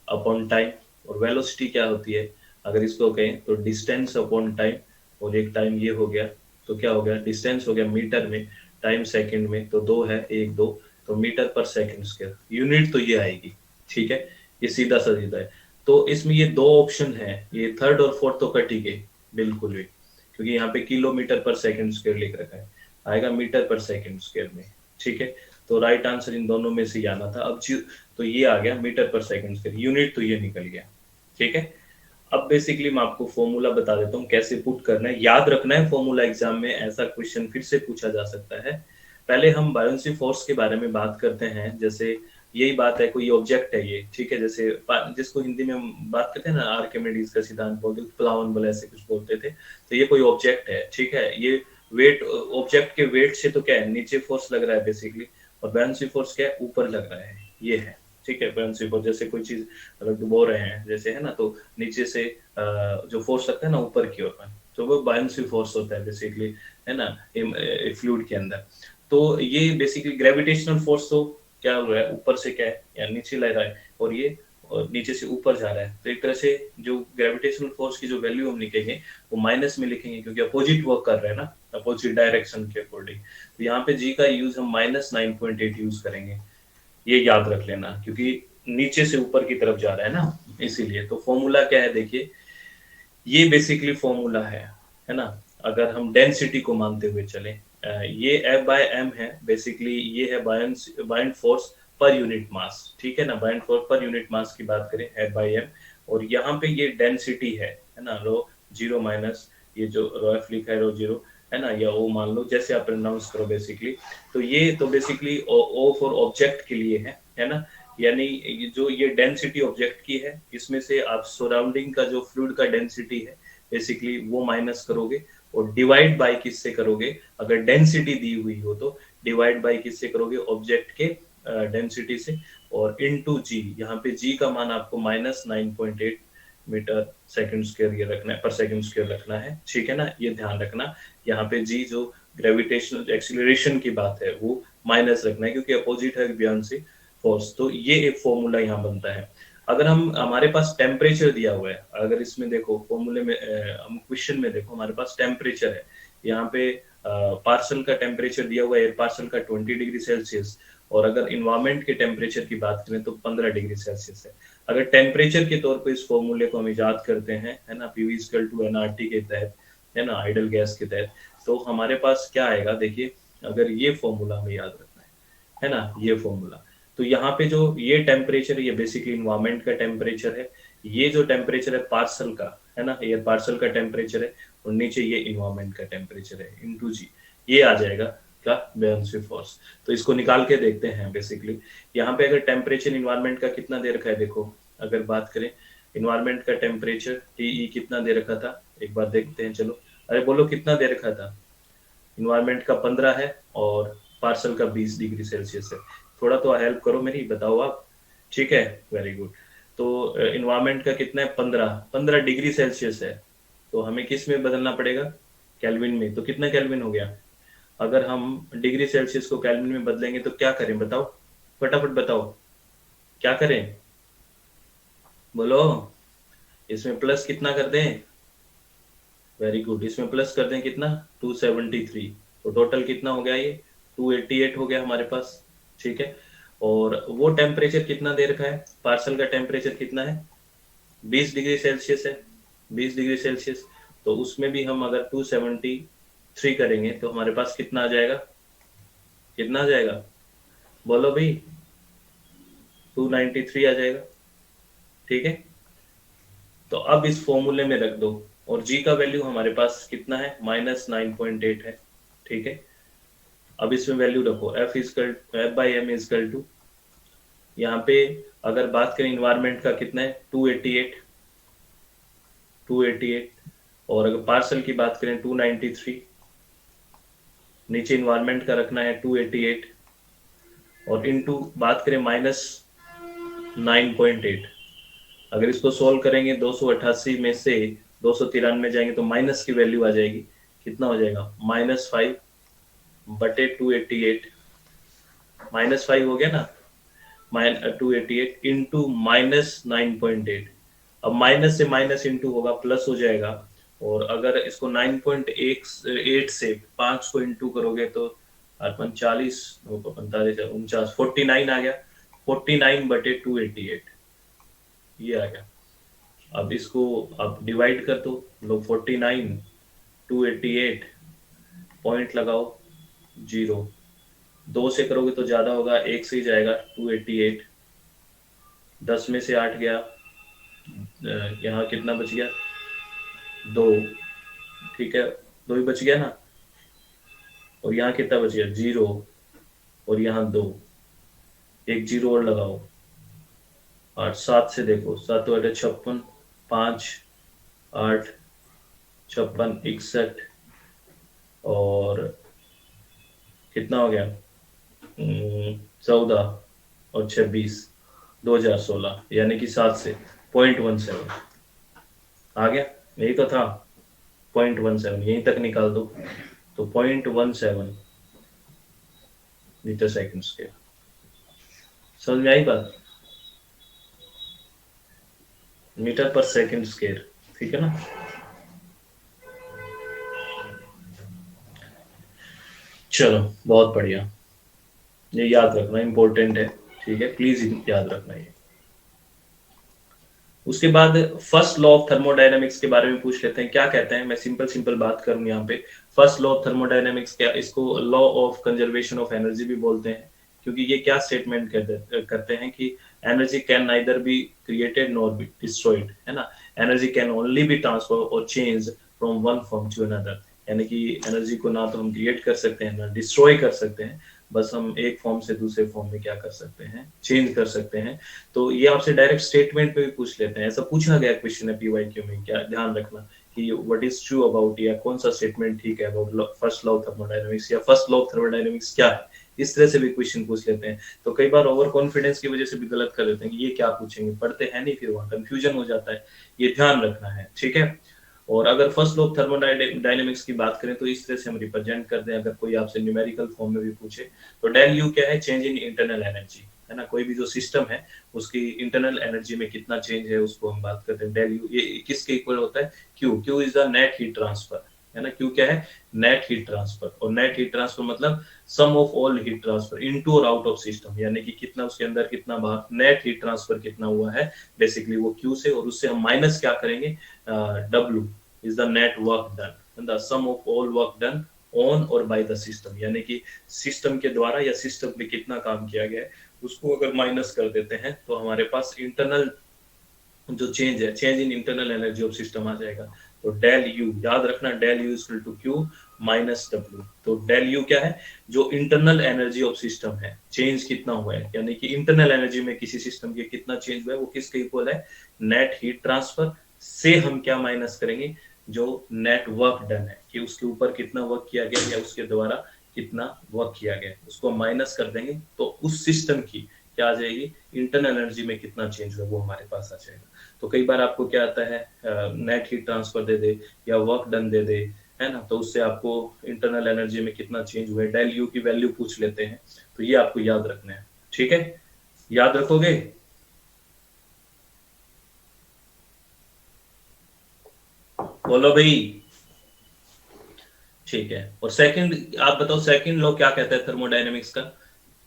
अपॉन टाइम। और वेलोसिटी क्या होती है, अगर इसको कहें तो डिस्टेंस अपॉन टाइम। और एक टाइम ये हो गया, तो क्या हो गया, डिस्टेंस हो गया मीटर में, टाइम सेकंड में, तो दो है, एक दो, तो मीटर पर सेकंड स्क्वायर। यूनिट तो ये आएगी, ठीक है। ये सीधा सा सीधा है। तो इसमें ये दो ऑप्शन है, ये थर्ड और फोर्थ तो कट ही गए बिल्कुल भी, क्योंकि यहाँ पे किलोमीटर पर सेकंड स्क्वायर लिख रखा है, आएगा मीटर पर सेकंड स्क्वायर में, ठीक है। तो राइट आंसर इन दोनों में से आना था। अब तो ये आ गया मीटर पर सेकंड स्क्वायर, यूनिट तो ये निकल गया, ठीक है। अब बेसिकली मैं आपको फॉर्मूला बता देता हूँ कैसे पुट करना है, याद रखना है फॉर्मूला, एग्जाम में ऐसा क्वेश्चन फिर से पूछा जा सकता है। पहले हम बायोन्सी फोर्स के बारे में बात करते हैं। जैसे यही बात है, कोई ऑब्जेक्ट है ये, ठीक है। जैसे जिसको हिंदी में हम बात करते हैं ना, आर्किमिडीज का सिद्धांत बोलते, प्लावन बल ऐसे कुछ बोलते थे। तो ये कोई ऑब्जेक्ट है, ठीक है। ये वेट, ऑब्जेक्ट के वेट से तो क्या है, नीचे फोर्स लग रहा है बेसिकली, और बायोन्सी फोर्स क्या है, ऊपर लग रहा है, ये है, ठीक है। बायोन्सी फोर्स जैसे कोई चीज अगर डुबो रहे हैं जैसे, है ना, तो नीचे से जो फोर्स लगता है ना ऊपर की ओर में, तो वो बायोन्सी फोर्स होता है बेसिकली, है ना, फ्लूइड के अंदर। तो ये बेसिकली ग्रेविटेशनल फोर्स तो क्या हो रहा है, ऊपर से क्या है या नीचे ले रहा है, और ये और नीचे से ऊपर जा रहा है। तो एक तरह से जो ग्रेविटेशनल फोर्स की जो वैल्यू हम लिखेंगे वो माइनस में लिखेंगे, क्योंकि अपोजिट वर्क कर रहे हैं ना, अपोजिट डायरेक्शन के अकॉर्डिंग। तो यहाँ पे जी का यूज हम -9.8 यूज करेंगे, ये याद रख लेना, क्योंकि नीचे से ऊपर की तरफ जा रहा है ना, इसीलिए। तो फॉर्मूला क्या है देखिए, ये बेसिकली फॉर्मूला है ना। अगर हम डेंसिटी को मानते हुए चले, ये एफ बाय एम है बेसिकली, ये है buoyant force per unit mass, ठीक है ना। Buoyant force per unit mass की बात करें एफ बाय एम, और यहाँ पे ये डेंसिटी है ना, लो जीरो माइनस ये जो रो एफ लिखा है रो जीरो, है ना, या ओ मान लो, जैसे आप प्रोनाउंस करो बेसिकली। तो ये तो बेसिकली ओ फॉर ऑब्जेक्ट के लिए है ना, यानी जो ये डेंसिटी ऑब्जेक्ट की है, इसमें से आप सराउंडिंग का जो फ्लूइड का डेंसिटी है बेसिकली वो माइनस करोगे, और डिवाइड बाय किससे करोगे, अगर डेंसिटी दी हुई हो तो डिवाइड बाय किससे करोगे, ऑब्जेक्ट के डेंसिटी से, और इनटू जी, यहाँ पे जी का मान आपको -9.8 मीटर सेकंड स्क्वायर ये रखना है, पर सेकंड स्क्वायर रखना है, ठीक है ना, ये ध्यान रखना। यहाँ पे जी जो ग्रेविटेशनल एक्सीलरेशन की बात है वो माइनस रखना है, क्योंकि अपोजिट है बुयांसी फोर्स। तो ये एक फॉर्मूला यहाँ बनता है। अगर हम हमारे पास टेम्परेचर दिया हुआ है, अगर इसमें देखो फॉर्मूले में हम क्वेश्चन में देखो हमारे पास टेम्परेचर है, यहाँ पे पार्सल का टेम्परेचर दिया हुआ है, एयर पार्सल का 20 डिग्री सेल्सियस, और अगर इन्वायरमेंट के टेम्परेचर की बात करें तो 15 डिग्री सेल्सियस है। अगर टेम्परेचर के तौर पे इस फॉर्मूले को हम याद करते हैं, है ना, पीवी इक्वल टू एनआरटी के तहत, है ना, आइडल गैस के तहत, तो हमारे पास क्या आएगा देखिए, अगर ये फॉर्मूला हमें याद रखना है ना, ये फॉर्मूला, तो यहाँ पे जो ये टेम्परेचर है ये बेसिकली इन्वायरमेंट का टेम्परेचर है, ये जो टेम्परेचर है पार्सल का, है ना, एयर पार्सल का टेम्परेचर है, और नीचे ये इन्वायरमेंट का टेम्परेचर है इनटू जी, ये आ जाएगा क्या, बेयरनस्वी फोर्स। तो इसको निकाल के देखते हैं बेसिकली। यहाँ पे अगर टेम्परेचर इन्वायरमेंट का कितना दे रखा है, देखो अगर बात करें इन्वायरमेंट का टेम्परेचर टीई कितना दे रखा था, एक बार देखते हैं, चलो, अरे बोलो कितना दे रखा था, इन्वायरमेंट का 15 है और पार्सल का 20 डिग्री सेल्सियस है, थोड़ा तो हेल्प करो मेरी, बताओ आप, ठीक है, वेरी गुड। तो इन्वायरमेंट का कितना है, 15 डिग्री सेल्सियस है, तो हमें किस में बदलना पड़ेगा, केल्विन में, तो कितना केल्विन हो गया, अगर हम डिग्री सेल्सियस को केल्विन में बदलेंगे तो क्या करें बताओ, फटाफट बताओ, क्या करें, बोलो, इसमें प्लस कितना कर दें, वेरी गुड, इसमें प्लस कर दें कितना, 273, तो टोटल कितना हो गया ये, 288 हो गया हमारे पास, ठीक है। और वो टेम्परेचर कितना दे रखा है, पार्सल का टेम्परेचर कितना है, 20 डिग्री सेल्सियस है, 20 डिग्री सेल्सियस, तो उसमें भी हम अगर 273 करेंगे तो हमारे पास कितना आ जाएगा, कितना आ जाएगा, बोलो भाई, 293 आ जाएगा, ठीक है। तो अब इस फॉर्मूले में रख दो, और जी का वैल्यू हमारे पास कितना है, -9.8 है, ठीक है। अब इसमें वैल्यू रखो, F/m इजकल टू, यहाँ पे अगर बात करें इन्वायरमेंट का कितना है, 288, और अगर पार्सल की बात करें 293, नीचे इन्वायरमेंट का रखना है 288, और इनटू बात करें -9.8, अगर इसको सोल्व करेंगे 288 में से 293 जाएंगे तो माइनस की वैल्यू आ जाएगी, कितना हो जाएगा, -5/288, -5 हो गया ना, -288 इंटू -9.8, अब माइनस से माइनस इंटू होगा प्लस हो जाएगा, और अगर इसको 9.8 से 5 को इंटू करोगे तो 45, 45, 49, 49 आ गया, 49/288 ये आ गया। अब इसको अब डिवाइड कर दो, लो 49, 288, पॉइंट लगाओ, 0, 2 से करोगे तो ज्यादा होगा, 1 से ही जाएगा, 288, 10 में से 8 गया, यहाँ कितना बच गया, 2, ठीक है, 2 ही बच गया ना, और यहाँ कितना बच गया, 0, और यहाँ 2, एक 0 और लगाओ, और 7 से देखो, 7 तो 56, 5, 8, 56, 61, और कितना हो गया, 14 और 26, 2016, यानी कि 7 से 0.17 आ गया, यही तो था, 0.17, यहीं तक निकाल दो, तो 0.17 मीटर सेकंड स्क्वायर, समझ में आई बात, मीटर पर सेकंड स्क्वायर, ठीक है ना। चलो बहुत बढ़िया, ये याद रखना इंपॉर्टेंट है, ठीक है, प्लीज याद रखना ये। उसके बाद फर्स्ट लॉ ऑफ थर्मोडायनेमिक्स के बारे में पूछ लेते हैं, क्या कहते हैं, मैं सिंपल सिंपल बात करूं यहाँ पे। फर्स्ट लॉ ऑफ थर्मोडायनेमिक्स क्या, इसको law of conservation of energy भी बोलते हैं, क्योंकि ये क्या स्टेटमेंट करते हैं कि energy can neither be created nor be destroyed, है ना, energy can only be transfer or change from one form to another, यानी कि एनर्जी को ना तो हम क्रिएट कर सकते हैं ना डिस्ट्रॉय कर सकते हैं, बस हम एक फॉर्म से दूसरे फॉर्म में क्या कर सकते हैं, चेंज कर सकते हैं। तो ये आपसे डायरेक्ट स्टेटमेंट पे भी पूछ लेते हैं, ऐसा पूछा गया क्वेश्चन है पीवाईक्यू में, क्या ध्यान रखना कि व्हाट इज ट्रू अबाउट, या कौन सा स्टेटमेंट ठीक है about first law of thermodynamics, या फर्स्ट लॉ ऑफ थर्मोडायनेमिक्स क्या है, इस तरह से भी क्वेश्चन पूछ लेते हैं। तो कई बार ओवर कॉन्फिडेंस की वजह से भी गलत कर देते हैं कि ये क्या पूछेंगे, पढ़ते हैं नहीं, फिर वहां कंफ्यूजन हो जाता है, ये ध्यान रखना है, ठीक है। और अगर फर्स्ट लॉ ऑफ थर्मोडायनेमिक्स की बात करें तो इस तरह से हम रिप्रेजेंट करते हैं, अगर कोई आपसे न्यूमेरिकल फॉर्म में भी पूछे तो डेल यू क्या है, चेंज इन इंटरनल एनर्जी, है ना, कोई भी जो सिस्टम है उसकी इंटरनल एनर्जी में कितना चेंज है उसको हम बात करते हैं डेल यू, ये किसके इक्वल होता है, Q, Q is the net heat transfer, है ना, क्यू क्या है, नेट हीट ट्रांसफर, और नेट हीट ट्रांसफर मतलब sum of all heat transfer into or out of system, यानी कि कितना उसके अंदर कितना बाहर, नेट हीट ट्रांसफर कितना हुआ है बेसिकली वो क्यू से, और उससे हम माइनस क्या करेंगे, W is the net work done and the sum of all work done on or by the system, यानी कि सिस्टम के द्वारा या सिस्टम पे कितना काम किया गया है उसको अगर माइनस कर देते हैं तो हमारे पास इंटरनल जो चेंज है, change in internal energy of system आ जाएगा। तो डेल यू याद रखना, del U equal to Q minus W. तो डेल यू क्या है, जो इंटरनल एनर्जी ऑफ सिस्टम है, चेंज कितना हुआ है, यानी कि इंटरनल एनर्जी में किसी सिस्टम के कितना चेंज हुआ है वो किसके इक्वल है, नेट हीट ट्रांसफर से हम क्या माइनस करेंगे, जो नेट वर्क डन है कि उसके ऊपर कितना वर्क किया गया या उसके द्वारा कितना वर्क किया गया, उसको माइनस कर देंगे तो उस सिस्टम की क्या आ जाएगी, इंटरनल एनर्जी में कितना चेंज हुआ वो हमारे पास आ जाएगा। तो कई बार आपको क्या आता है, नेट हीट ट्रांसफर दे दे या वर्क डन दे दे, है ना, तो उससे आपको इंटरनल एनर्जी में कितना चेंज हुआ है डेल यू की वैल्यू पूछ लेते हैं, तो ये आपको याद रखना है, ठीक है, याद रखोगे। बोलो भाई, ठीक है। और सेकंड आप बताओ, सेकंड लॉ क्या कहता है थर्मोडायनेमिक्स का,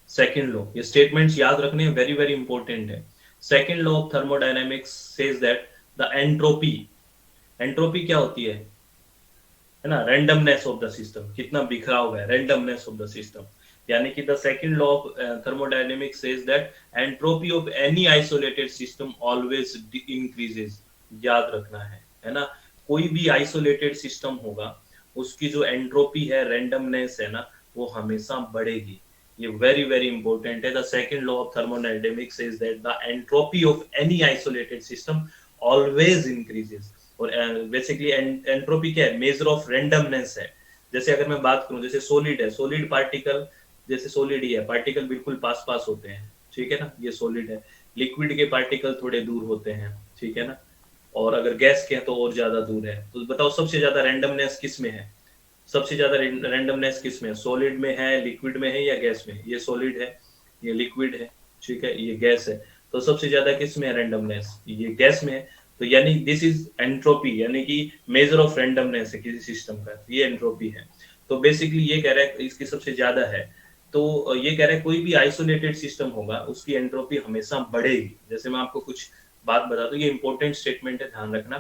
सेकंड लॉ, ये स्टेटमेंट्स याद रखने वेरी वेरी इंपॉर्टेंट है। Second law of thermodynamics says that the entropy, entropy क्या होती है ना, रैंडमनेस ऑफ द सिस्टम, कितना बिखरा हुआ है, रैंडमनेस ऑफ द सिस्टम, यानी कि the second law of thermodynamics says that entropy of any isolated system always increases, याद रखना है ना, कोई भी आइसोलेटेड सिस्टम होगा उसकी जो एंट्रोपी है, रैंडमनेस है ना, वो हमेशा बढ़ेगी, ये वेरी वेरी इंपॉर्टेंट है। The second law of thermodynamics says that the entropy of any isolated system always increases, और बेसिकली एंट्रोपी क्या है, मेजर ऑफ रेंडमनेस है। जैसे अगर मैं बात करूं, जैसे सोलिड है, सोलिड पार्टिकल जैसे सोलिड ही है, पार्टिकल बिल्कुल पास पास होते हैं, ठीक है ना, ये सोलिड है। लिक्विड के पार्टिकल थोड़े दूर होते हैं, ठीक है ना, और अगर गैस के हैं तो और ज्यादा दूर है। तो बताओ सबसे ज्यादा रैंडमनेस किस में है, सबसे ज्यादा रैंडमनेस किस में है, सॉलिड में है, लिक्विड में है या गैस में, ये सॉलिड है, ये लिक्विड है, ठीक है, ये गैस है, तो सबसे ज्यादा किस में है रैंडमनेस, ये गैस में है। तो यानी दिस इज एंट्रोपी, यानी कि मेजर ऑफ रैंडमनेस है किसी सिस्टम का, ये एंट्रोपी है। तो बेसिकली ये कह रहा है इसकी सबसे ज्यादा है, तो ये कह रहा है कोई भी आइसोलेटेड सिस्टम होगा उसकी एंट्रोपी हमेशा बढ़ेगी। जैसे मैं आपको कुछ बात बता दूं, ये इंपॉर्टेंट स्टेटमेंट है, ध्यान रखना।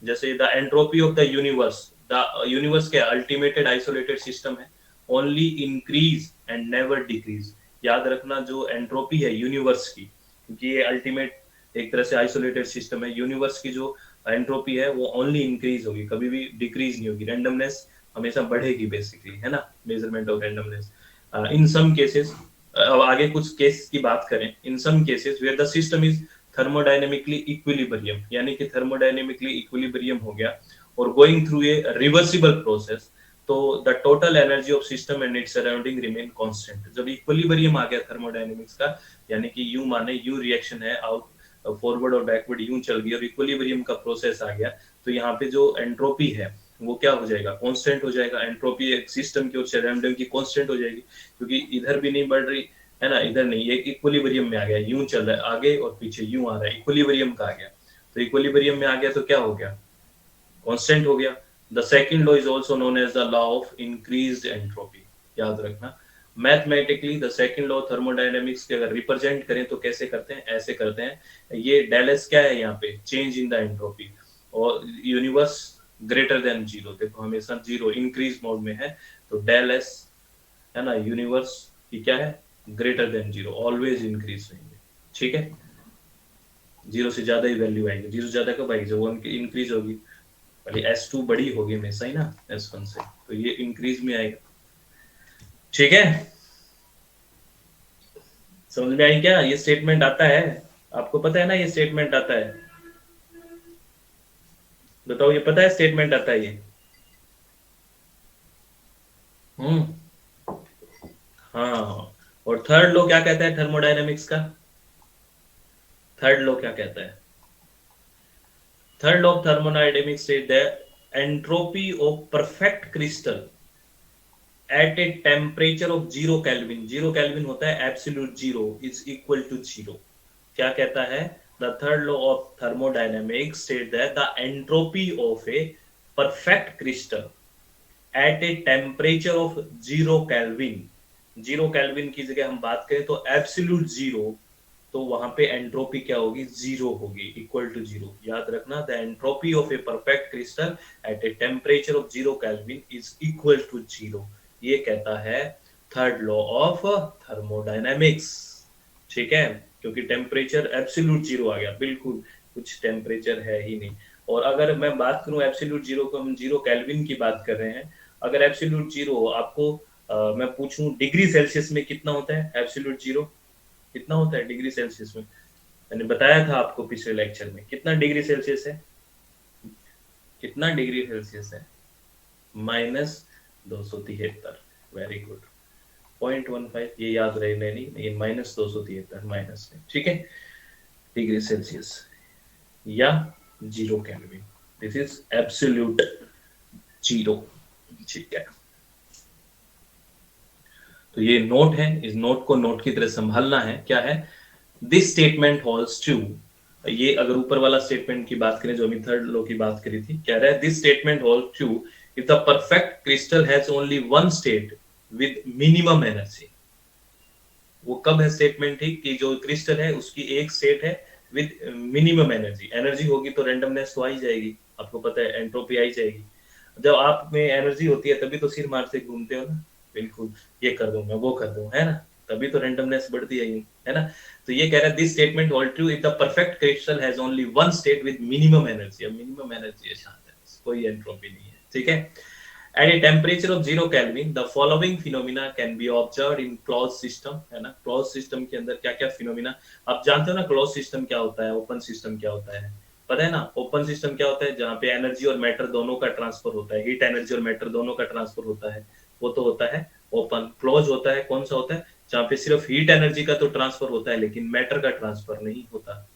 जैसे the entropy of the universe, the universe के अल्टीमेटेड आइसोलेटेड सिस्टम है, only increase and never decrease, याद रखना जो एंट्रोपी है यूनिवर्स की, क्योंकि ये अल्टीमेट एक तरह से आइसोलेटेड सिस्टम है, यूनिवर्स की जो एंट्रोपी है वो ओनली इंक्रीज होगी, कभी भी डिक्रीज नहीं होगी, रैंडमनेस हमेशा बढ़ेगी बेसिकली, है ना, measurement of randomness. In some cases, अब आगे कुछ केस की बात करें, in some cases where the system is thermodynamically equilibrium, यानी कि थर्मोडायनेमिकली इक्विलिब्रियम हो गया और going through a reversible process, तो the total energy of system and its surrounding remain constant. जब इक्विलिब्रियम आ गया थर्मोडायनेमिक्स का, यानी कि यू माने यू रिएक्शन है, आउट फॉरवर्ड और बैकवर्ड यूं चल गई और इक्विलिब्रियम का प्रोसेस आ गया, तो यहाँ पे जो एंट्रोपी है वो क्या हो जाएगा, कांस्टेंट हो जाएगा। एंट्रोपी एक सिस्टम की और सराउंडिंग की कांस्टेंट हो जाएगी, क्योंकि इधर भी नहीं बढ़ रही है ना, इधर नहीं, ये इक्विलिब्रियम में आ गया, यूं चल रहा है आगे और पीछे यूं आ रहा है, इक्विलिब्रियम का आ गया। तो इक्विलिब्रियम में आ गया तो क्या हो गया, कांस्टेंट हो गया। The second law is also known as the law of increased entropy, याद रखना। Mathematically the second law thermodynamics के अगर रिप्रेजेंट करें तो कैसे करते हैं, ऐसे करते हैं, ये डेल एस क्या है यहाँ पे, चेंज इन द एंट्रोपी, और यूनिवर्स ग्रेटर देन जीरो, देखो हमेशा जीरो इंक्रीज मोड में है, तो डेल एस है ना, यूनिवर्स की क्या है, greater than zero, always increase रहेंगे, ठीक है। जीरो से ज्यादा ही वैल्यू आएगी। जीरो से ज्यादा कब आएगी? जब वन की इंक्रीज होगी, पहले S2 बड़ी होगी हमेशा ही ना S1 से, तो ये इंक्रीज में आएगा। ठीक है, समझ में आई क्या? ये स्टेटमेंट आता है, आपको पता है ना ये स्टेटमेंट आता है? बताओ, ये पता है स्टेटमेंट आता है ये? हम्म। हाँ, और थर्ड लॉ क्या कहता है थर्मोडायनेमिक्स का? थर्ड लॉ क्या कहता है? Third law of thermodynamics is the entropy of perfect crystal at a temperature of 0 kelvin. 0 kelvin होता है absolute zero, is equal to zero. क्या कहता है? The third law of thermodynamics state that the entropy of a perfect crystal at a temperature of 0 kelvin. 0 kelvin की जगह हम बात करें तो एब्सोल्यूट जीरो, तो वहां पे एंट्रोपी क्या होगी? जीरो होगी, इक्वल टू जीरो। याद रखना, the entropy of a perfect crystal at a temperature of 0 kelvin is equal to zero. ये कहता है थर्ड लॉ ऑफ थर्मोडायनेमिक्स। ठीक है, क्योंकि टेम्परेचर एब्सोल्यूट जीरो आ गया, बिल्कुल कुछ टेम्परेचर है ही नहीं। और अगर मैं बात करूं एब्सोल्यूट जीरो को, हम 0 केल्विन की बात कर रहे हैं। अगर एब्सोल्यूट जीरो आपको मैं पूछूं डिग्री सेल्सियस में कितना होता है एब्सोल्यूट जीरो? कितना होता है डिग्री सेल्सियस में? मैंने बताया था आपको पिछले लेक्चर में, कितना डिग्री सेल्सियस है? कितना डिग्री सेल्सियस है? -273। वेरी गुड, 0.15, ये याद रहने नहीं, ये -273 माइनस में, ठीक है, डिग्री सेल्सियस या 0 kelvin. This is absolute zero. ठीक है, तो ये नोट है, इस नोट को नोट की तरह संभालना है। क्या है? This statement holds true. ये अगर ऊपर वाला स्टेटमेंट की बात करें जो अभी थर्ड लॉ की बात करी थी, क्या रहा है? This statement holds true if the perfect crystal has only one state with minimum energy. वो कब है स्टेटमेंट थी कि जो क्रिस्टल है उसकी एक स्टेट है विद मिनिमम एनर्जी। एनर्जी होगी तो रेंडमनेस तो आ ही जाएगी, आपको पता है, एंट्रोपी आ ही जाएगी। जब आप में एनर्जी होती है तभी तो सिर मारते घूमते हो ना, बिल्कुल, ये कर दूं मैं, वो कर दूं, है ना, तभी तो रेंडमनेस बढ़ती है ना। तो ये कह रहा है this statement hold true if the perfect crystal has only one state with minimum energy. अब मिनिमम एनर्जी है, शांत है, कोई एंट्रोपी नहीं है, ठीक है। At a temperature of 0 Kelvin, the following phenomena can be observed in closed system, है ना। closed system के अंदर क्या क्या phenomena आप जानते हो ना? closed system क्या होता है, open system क्या होता है, पता है ना? ओपन सिस्टम क्या होता है? जहाँ पे एनर्जी और मैटर दोनों का ट्रांसफर होता है, हीट एनर्जी और मैटर दोनों का ट्रांसफर होता है, वो तो होता है ओपन। क्लोज होता है, कौन सा होता है? जहाँ पे सिर्फ हीट एनर्जी का तो ट्रांसफर होता है लेकिन मैटर का ट्रांसफर नहीं होता,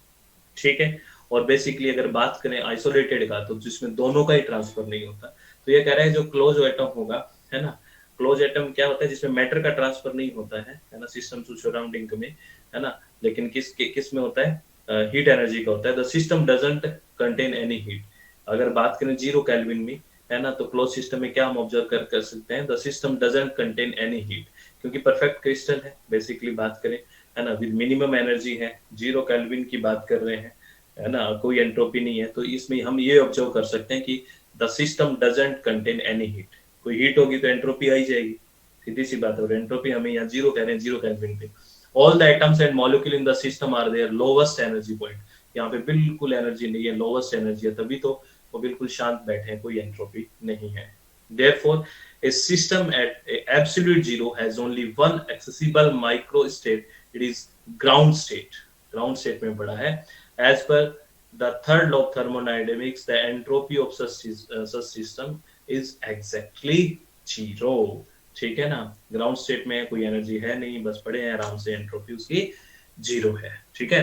ठीक है। और बेसिकली अगर बात करें आइसोलेटेड का, तो जिसमें दोनों का ही ट्रांसफर नहीं होता। तो ये कह रहा है जो क्लोज एटम होगा, है ना, क्लोज एटम क्या होता है? जिसमें मैटर का ट्रांसफर नहीं होता है ना, सिस्टम टू सराउंडिंग में, है ना, लेकिन किस में होता है? हीट एनर्जी का होता है। The system doesn't contain any heat. अगर बात करें 0 केल्विन में, है ना, तो क्लोज सिस्टम में क्या हम ऑब्जर्व कर सकते हैं? The system doesn't contain any heat, क्योंकि परफेक्ट क्रिस्टल है बेसिकली बात करें, है ना, विद मिनिमम एनर्जी है, 0 केल्विन की बात कर रहे हैं, है ना, कोई एंट्रोपी नहीं है। तो इसमें हम ये ऑब्जर्व कर सकते हैं कि the system doesn't contain any heat. कोई हीट होगी तो एंट्रोपी आ ही जाएगी, सीधी सी बात है। और एंट्रोपी हमें यहाँ जीरो कह रहे हैं 0 केल्विन पे। All the atoms and molecule in the system are their lowest energy point. यहाँ पे बिल्कुल एनर्जी नहीं है, लोवेस्ट एनर्जी है, तभी तो वो बिल्कुल शांत बैठे हैं, कोई एंट्रोपी नहीं है। Therefore, a system at absolute zero has only one accessible micro state. It is ground state. Ground state में पढ़ा है। As per the third law of thermodynamics, the entropy of such system is exactly zero. ठीक है ना? Ground state में कोई energy है नहीं, बस पड़े हैं आराम से, एंट्रोपी उसकी जीरो है, ठीक है।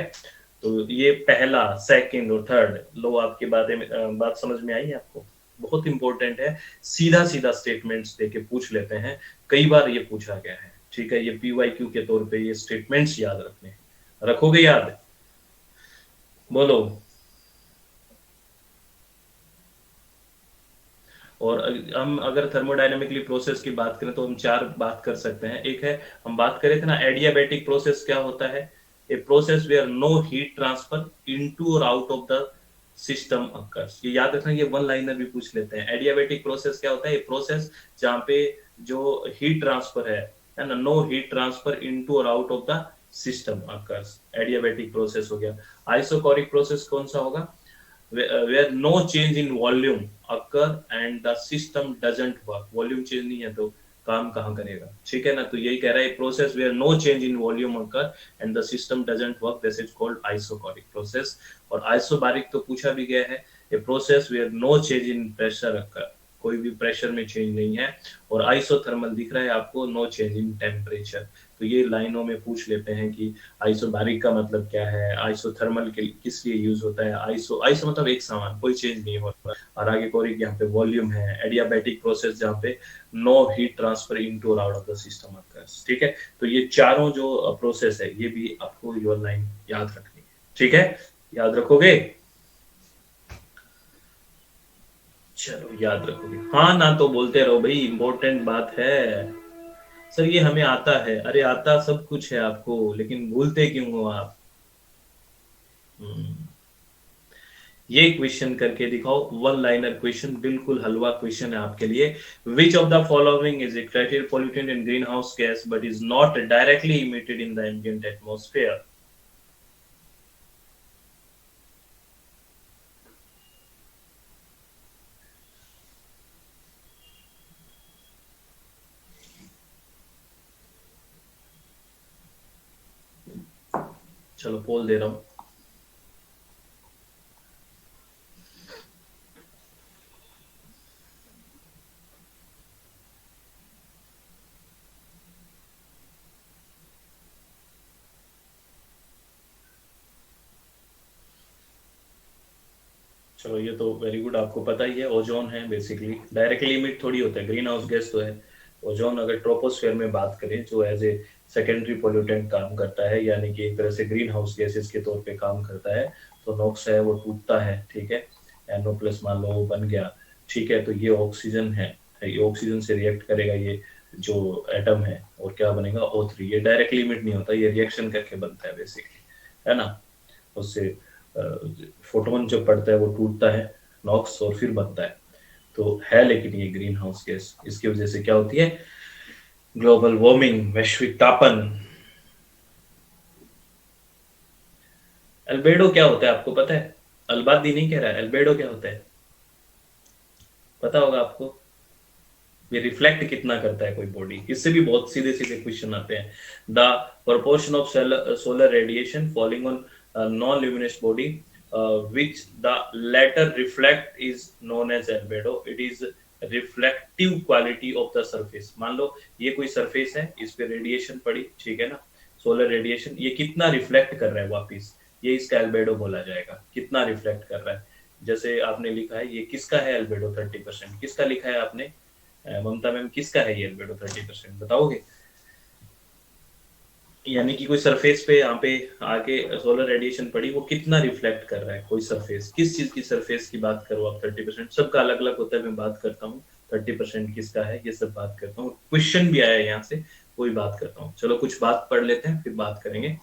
तो ये पहला, सेकंड और थर्ड लो आपकी बात समझ में आई आपको? बहुत इंपॉर्टेंट है, सीधा सीधा स्टेटमेंट्स देके पूछ लेते हैं, कई बार ये पूछा गया है, ठीक है। ये PYQ के तौर पे ये स्टेटमेंट्स याद रखने, रखोगे याद? बोलो। और हम अगर थर्मोडायनेमिकली प्रोसेस की बात करें तो हम चार बात कर सकते हैं। एक है, हम बात करे थे ना, एडियाबैटिक प्रोसेस क्या होता है? A process where no heat transfer into or out of the system occurs. ये याद रखना, ये वन लाइनर भी पूछ लेते हैं। एडियाबैटिक प्रोसेस क्या होता है? ये प्रोसेस जहाँ पे जो हीट ट्रांसफर है ना, no heat transfer into or out of the system occurs. Adiabatic process हो गया. Isochoric process कौन सा होगा? Where no change in volume occur and the system doesn't work. Volume change नहीं है तो काम कहाँ करेगा? ठीक है ना? तो यही कह रहा है process where no change in volume occur and the system doesn't work, this is called isochoric process. और isobaric तो पूछा भी गया है, a process where no change in pressure occur, कोई भी प्रेशर में चेंज नहीं है. और आइसोथर्मल दिख रहा है आपको, नो चेंज इन टेम्परेचर. तो ये लाइनों में पूछ लेते हैं कि आइसोबारिक का मतलब क्या है, आइसोथर्मल के किस लिए यूज होता है. आइसो मतलब एक समान, कोई चेंज नहीं होता. और आगे कोरिक यहाँ पे वॉल्यूम है. एडियाबैटिक प्रोसेस जहाँ पे no heat transfer into or out of the system occurs. ठीक है, तो ये चारों जो प्रोसेस है ये भी आपको योर लाइन याद रखनी है. ठीक है, याद रखोगे? चलो याद रखोगे. हाँ ना तो बोलते रहो भाई, इंपॉर्टेंट बात है. सर ये हमें आता है. अरे आता सब कुछ है आपको, लेकिन भूलते क्यों हो आप? ये क्वेश्चन करके दिखाओ, वन लाइनर क्वेश्चन, बिल्कुल हलवा क्वेश्चन है आपके लिए. विच of the following is a criteria pollutant in green house gas but is not directly emitted in the ambient atmosphere? चलो पोल दे रहा हूं. चलो ये तो वेरी गुड, आपको पता ही है. ओजोन है बेसिकली, डायरेक्टली इमिट थोड़ी होता है. ग्रीन हाउस गैस तो है. ओजोन अगर ट्रोपोस्फेयर में बात करें जो एज ए सेकेंडरी पोल्यूटेंट काम करता है, यानी कि एक तरह से ग्रीन हाउस गैसेस के तौर पे काम करता है. तो नॉक्स है वो टूटता है. ठीक है, NO प्लस मान लो वो बन गया. ठीक है, तो ये ऑक्सीजन है, ये ऑक्सीजन से रिएक्ट करेगा ये जो एटम है, और क्या बनेगा O3. ये डायरेक्टली इमिट नहीं होता, ये रिएक्शन करके बनता है बेसिकली, है ना. उससे फोटोन जो पड़ता है वो टूटता है नॉक्स और फिर बनता है. तो है लेकिन ये ग्रीन हाउस गैस, इसकी वजह से क्या होती है? ग्लोबल वार्मिंग, वैश्विक तापन. अल्बेडो क्या होता है आपको पता है? अल्बादी नहीं कह रहा है, अल्बेडो क्या होता है पता होगा आपको? ये रिफ्लेक्ट कितना करता है कोई बॉडी, इससे भी बहुत सीधे सीधे क्वेश्चन आते हैं. The proportion of solar radiation falling on non luminous body which the latter reflect is known as albedo. It is reflective quality of the surface. मान लो ये कोई सरफेस है, इस पे रेडिएशन पड़ी, ठीक है ना, सोलर रेडिएशन, ये कितना रिफ्लेक्ट कर रहा है वापिस, ये इसका एल्बेडो बोला जाएगा. कितना रिफ्लेक्ट कर रहा है. जैसे आपने लिखा है ये किसका है एल्बेडो 30%, किसका लिखा है आपने ममता मैम, किसका है ये एल्बेडो 30%, बताओगे? यानी कि कोई सरफेस पे यहाँ पे आके सोलर रेडिएशन पड़ी, वो कितना रिफ्लेक्ट कर रहा है कोई सरफेस, किस चीज की सरफेस की बात करो आप. 30%, सबका अलग अलग होता है, मैं बात करता हूँ 30% किसका है, ये सब बात करता हूँ. क्वेश्चन भी आया है यहाँ से, कोई बात करता हूँ. चलो कुछ बात पढ़ लेते हैं फिर बात करेंगे.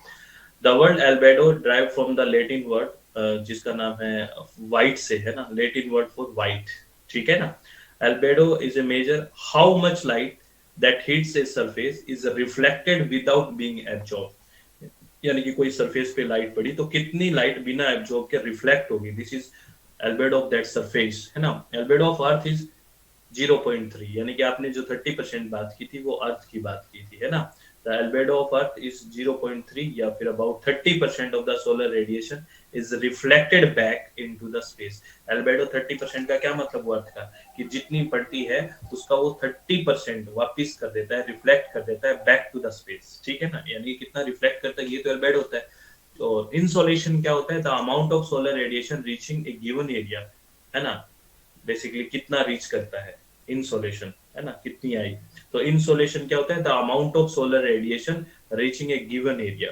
The word albedo drive from the Latin word जिसका नाम है वाइट से, है ना, लेटिन वर्ड फॉर वाइट. ठीक है ना. Albedo is a major how much light that hits a surface is reflected without being absorbed. यानी कि कोई सरफेस पे लाइट पड़ी तो कितनी लाइट बिना एब्जॉर्ब के रिफ्लेक्ट होगी. This is albedo of that surface, है ना. एल्बेडो ऑफ अर्थ इज 0.3, यानी कि आपने जो 30% बात की थी वो अर्थ की बात की थी, है ना. The albedo of earth is 0.3 या फिर about 30% of the solar radiation is reflected back into the space. Albedo 30% का क्या मतलब हुआ था कि जितनी पड़ती है उसका वो 30% वापिस कर देता है, रिफ्लेक्ट कर देता है बैक टू द स्पेस. ठीक है ना, यानी कितना रिफ्लेक्ट करता है, ये तो एल्बेडो होता है. तो इंसोलेशन क्या होता है? The amount of solar radiation reaching a given area, है ना. बेसिकली कितना रीच करता है इंसोलेशन, है ना, कितनी आई. तो इंसोलेशन क्या होता है? The amount of solar radiation reaching a given area.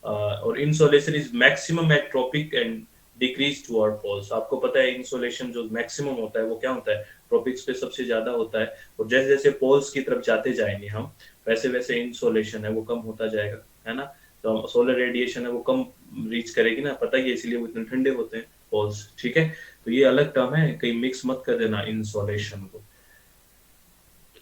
और insolation is maximum at tropic and decrease toward poles. आपको पता है इंसोलेशन जो मैक्सिमम होता है वो क्या होता है? ट्रॉपिक्स पे सबसे ज्यादा होता है. और जैसे जैसे पोल्स की तरफ जाते जाएंगे हम, वैसे वैसे इंसोलेशन है वो कम होता जाएगा, है ना. तो सोलर रेडिएशन है वो कम रीच करेगी ना, पता ही है, इसीलिए वो इतने ठंडे होते हैं पोल्स. ठीक है, तो ये अलग टर्म है, कहीं मिक्स मत कर देना इंसोलेशन को.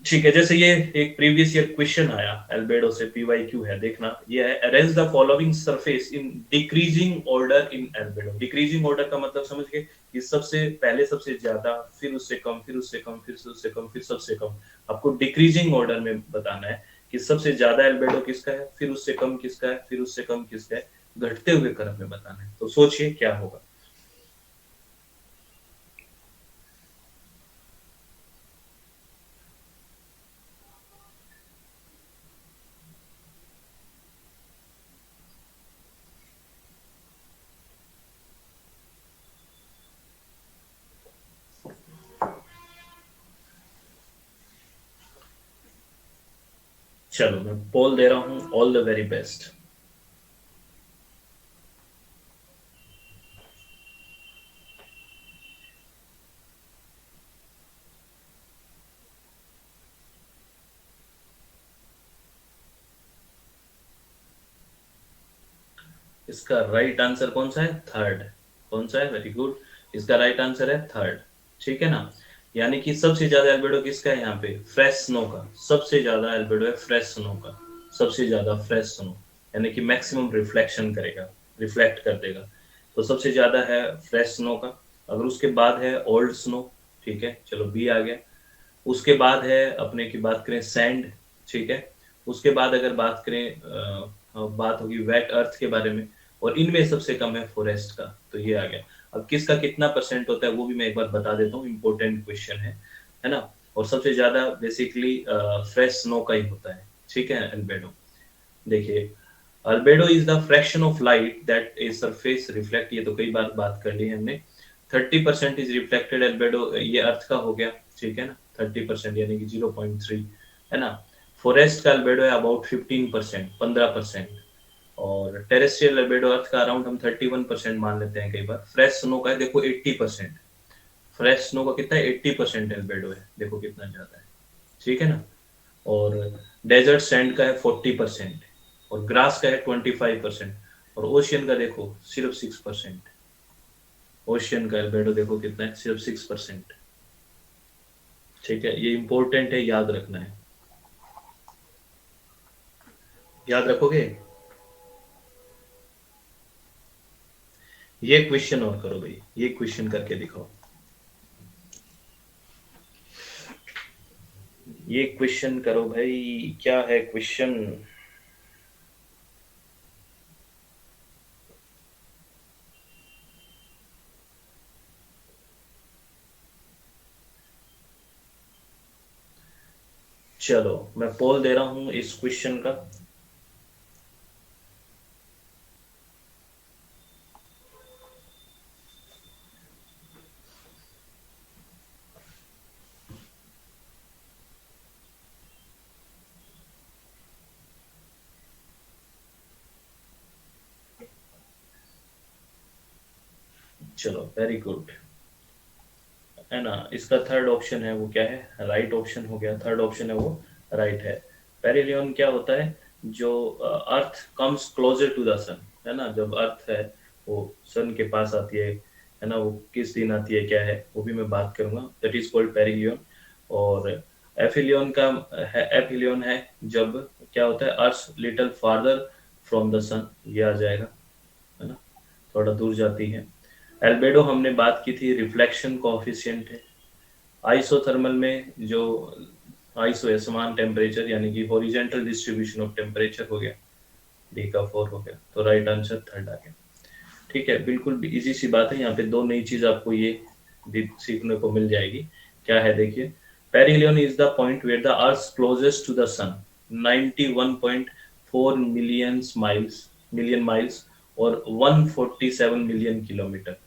ठीक है, जैसे ये एक प्रीवियस ईयर क्वेश्चन आया एल्बेडो से, पीवाईक्यू है, देखना ये है, arrange the following surface in decreasing order in albedo. Decreasing order का मतलब समझ गए कि सबसे पहले सबसे ज्यादा, फिर उससे कम, फिर उससे कम, फिर उससे कम, फिर सबसे कम। आपको डिक्रीजिंग ऑर्डर में बताना है कि सबसे ज्यादा एल्बेडो किसका है, फिर उससे कम किसका है, फिर उससे कम किसका है, घटते हुए क्रम में बताना है। तो सोचिए क्या होगा। चलो मैं पोल दे रहा हूं, ऑल द वेरी बेस्ट। इसका राइट आंसर कौन सा है? थर्ड। कौन सा है? वेरी गुड, इसका राइट आंसर है थर्ड। ठीक है ना, यानी कि सबसे ज्यादा एल्बेडो किसका है यहाँ पे? फ्रेश स्नो का। सबसे ज्यादा एल्बेडो है फ्रेश स्नो का, सबसे ज्यादा फ्रेश स्नो, यानी कि मैक्सिमम रिफ्लेक्शन करेगा, रिफ्लेक्ट कर देगा। तो सबसे ज्यादा है फ्रेश स्नो का। अगर उसके बाद है ओल्ड स्नो, ठीक है, चलो बी आ गया। उसके बाद है अपने की बात करें सैंड, ठीक है। उसके बाद अगर बात करें बात होगी वेट अर्थ के बारे में, और इनमें सबसे कम है फॉरेस्ट का। तो ये आ गया। अब किसका कितना परसेंट होता है वो भी मैं एक बार बता देता हूँ, इंपॉर्टेंट क्वेश्चन है ना। और सबसे ज्यादा बेसिकली फ्रेश स्नो का ही होता है, ठीक है, अल्बेडो। देखिए, albedo is the fraction of light that a surface reflect, ये तो कई बार बात कर ली है हमने। 30% इज रिफ्लेक्टेड एल्बेडो, ये अर्थ का हो गया, ठीक है ना। 30% यानी कि 0.3, है ना। फॉरेस्ट का अल्बेडो है अबाउट 15%, 15%। और टेरेस्ट्रियल अल्बेडो अर्थ का अराउंड हम 31% मान लेते हैं कई बार। फ्रेश स्नो का है देखो 80%। फ्रेश स्नो का कितना है? 80% एल्बेडो है, देखो कितना ज्यादा है, ठीक है ना। और डेजर्ट सैंड का है 40%, और ग्रास का है 25%, और ओशियन का देखो सिर्फ 6%। ओशियन का एल्बेडो देखो कितना है? सिर्फ 6%। ठीक है, ये इंपॉर्टेंट है, याद रखना है। याद रखोगे? ये क्वेश्चन और करो भाई, ये क्वेश्चन करके दिखाओ। ये क्वेश्चन करो भाई, क्या है क्वेश्चन? चलो मैं पोल दे रहा हूं इस क्वेश्चन का। चलो वेरी गुड, है ना। इसका थर्ड ऑप्शन है वो क्या है? राइट ऑप्शन हो गया, थर्ड ऑप्शन है वो राइट है। पेरिलियन क्या होता है? जो earth comes closer to the sun, है ना, जब अर्थ है वो सन के पास आती है ना, वो किस दिन आती है क्या है वो भी मैं बात करूंगा, दैट इज कॉल्ड पेरिलियन। और एफिलियन का है, एफिलियन है जब क्या होता है, अर्थ लिटिल फार्दर फ्रॉम द सन, ये आ जाएगा, है ना, थोड़ा दूर जाती है। एल्बेडो हमने बात की थी, रिफ्लेक्शन कोएफिशिएंट है। आइसोथर्मल में जो आइसो है समान टेम्परेचर, यानी कि हॉरिजॉन्टल डिस्ट्रीब्यूशन ऑफ टेम्परेचर हो गया, डी का 4 हो गया, तो राइट आंसर थर्ड आ गया। ठीक है, बिल्कुल इजी सी बात है, यहाँ पे दो नई चीज आपको ये सीखने को मिल जाएगी। क्या है देखिए, perihelion is the point where the earth closest to the sun, 91.4 million miles और 147 million kilometres.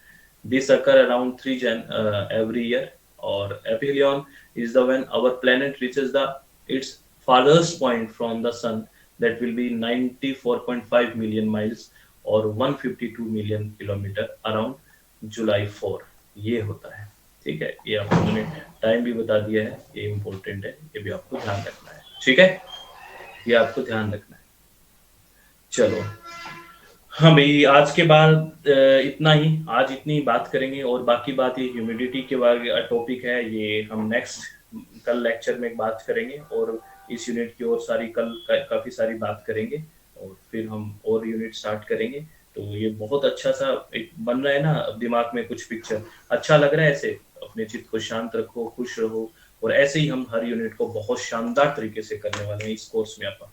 This occur around 3 every year. Or aphelion is the when our planet reaches the its farthest point from the sun, that will be 94.5 million miles और 152 million kilometre around जुलाई 4, ये होता है। ठीक है, ये आपको मैंने टाइम भी बता दिया है, ये इम्पोर्टेंट है, ये भी आपको ध्यान रखना है, ठीक है, ये आपको ध्यान रखना है। चलो, हाँ भाई, आज के बाद इतना ही, आज इतनी बात करेंगे, और बाकी बात ये ह्यूमिडिटी के बारे टॉपिक है, ये हम नेक्स्ट कल लेक्चर में बात करेंगे और इस यूनिट की और सारी कल काफी सारी बात करेंगे और फिर हम और यूनिट स्टार्ट करेंगे। तो ये बहुत अच्छा सा एक बन रहा है ना दिमाग में कुछ पिक्चर, अच्छा लग रहा है ऐसे। अपने चित्त को शांत रखो, खुश रहो और ऐसे ही हम हर यूनिट को बहुत शानदार तरीके से करने वाले हैं इस कोर्स में अपन।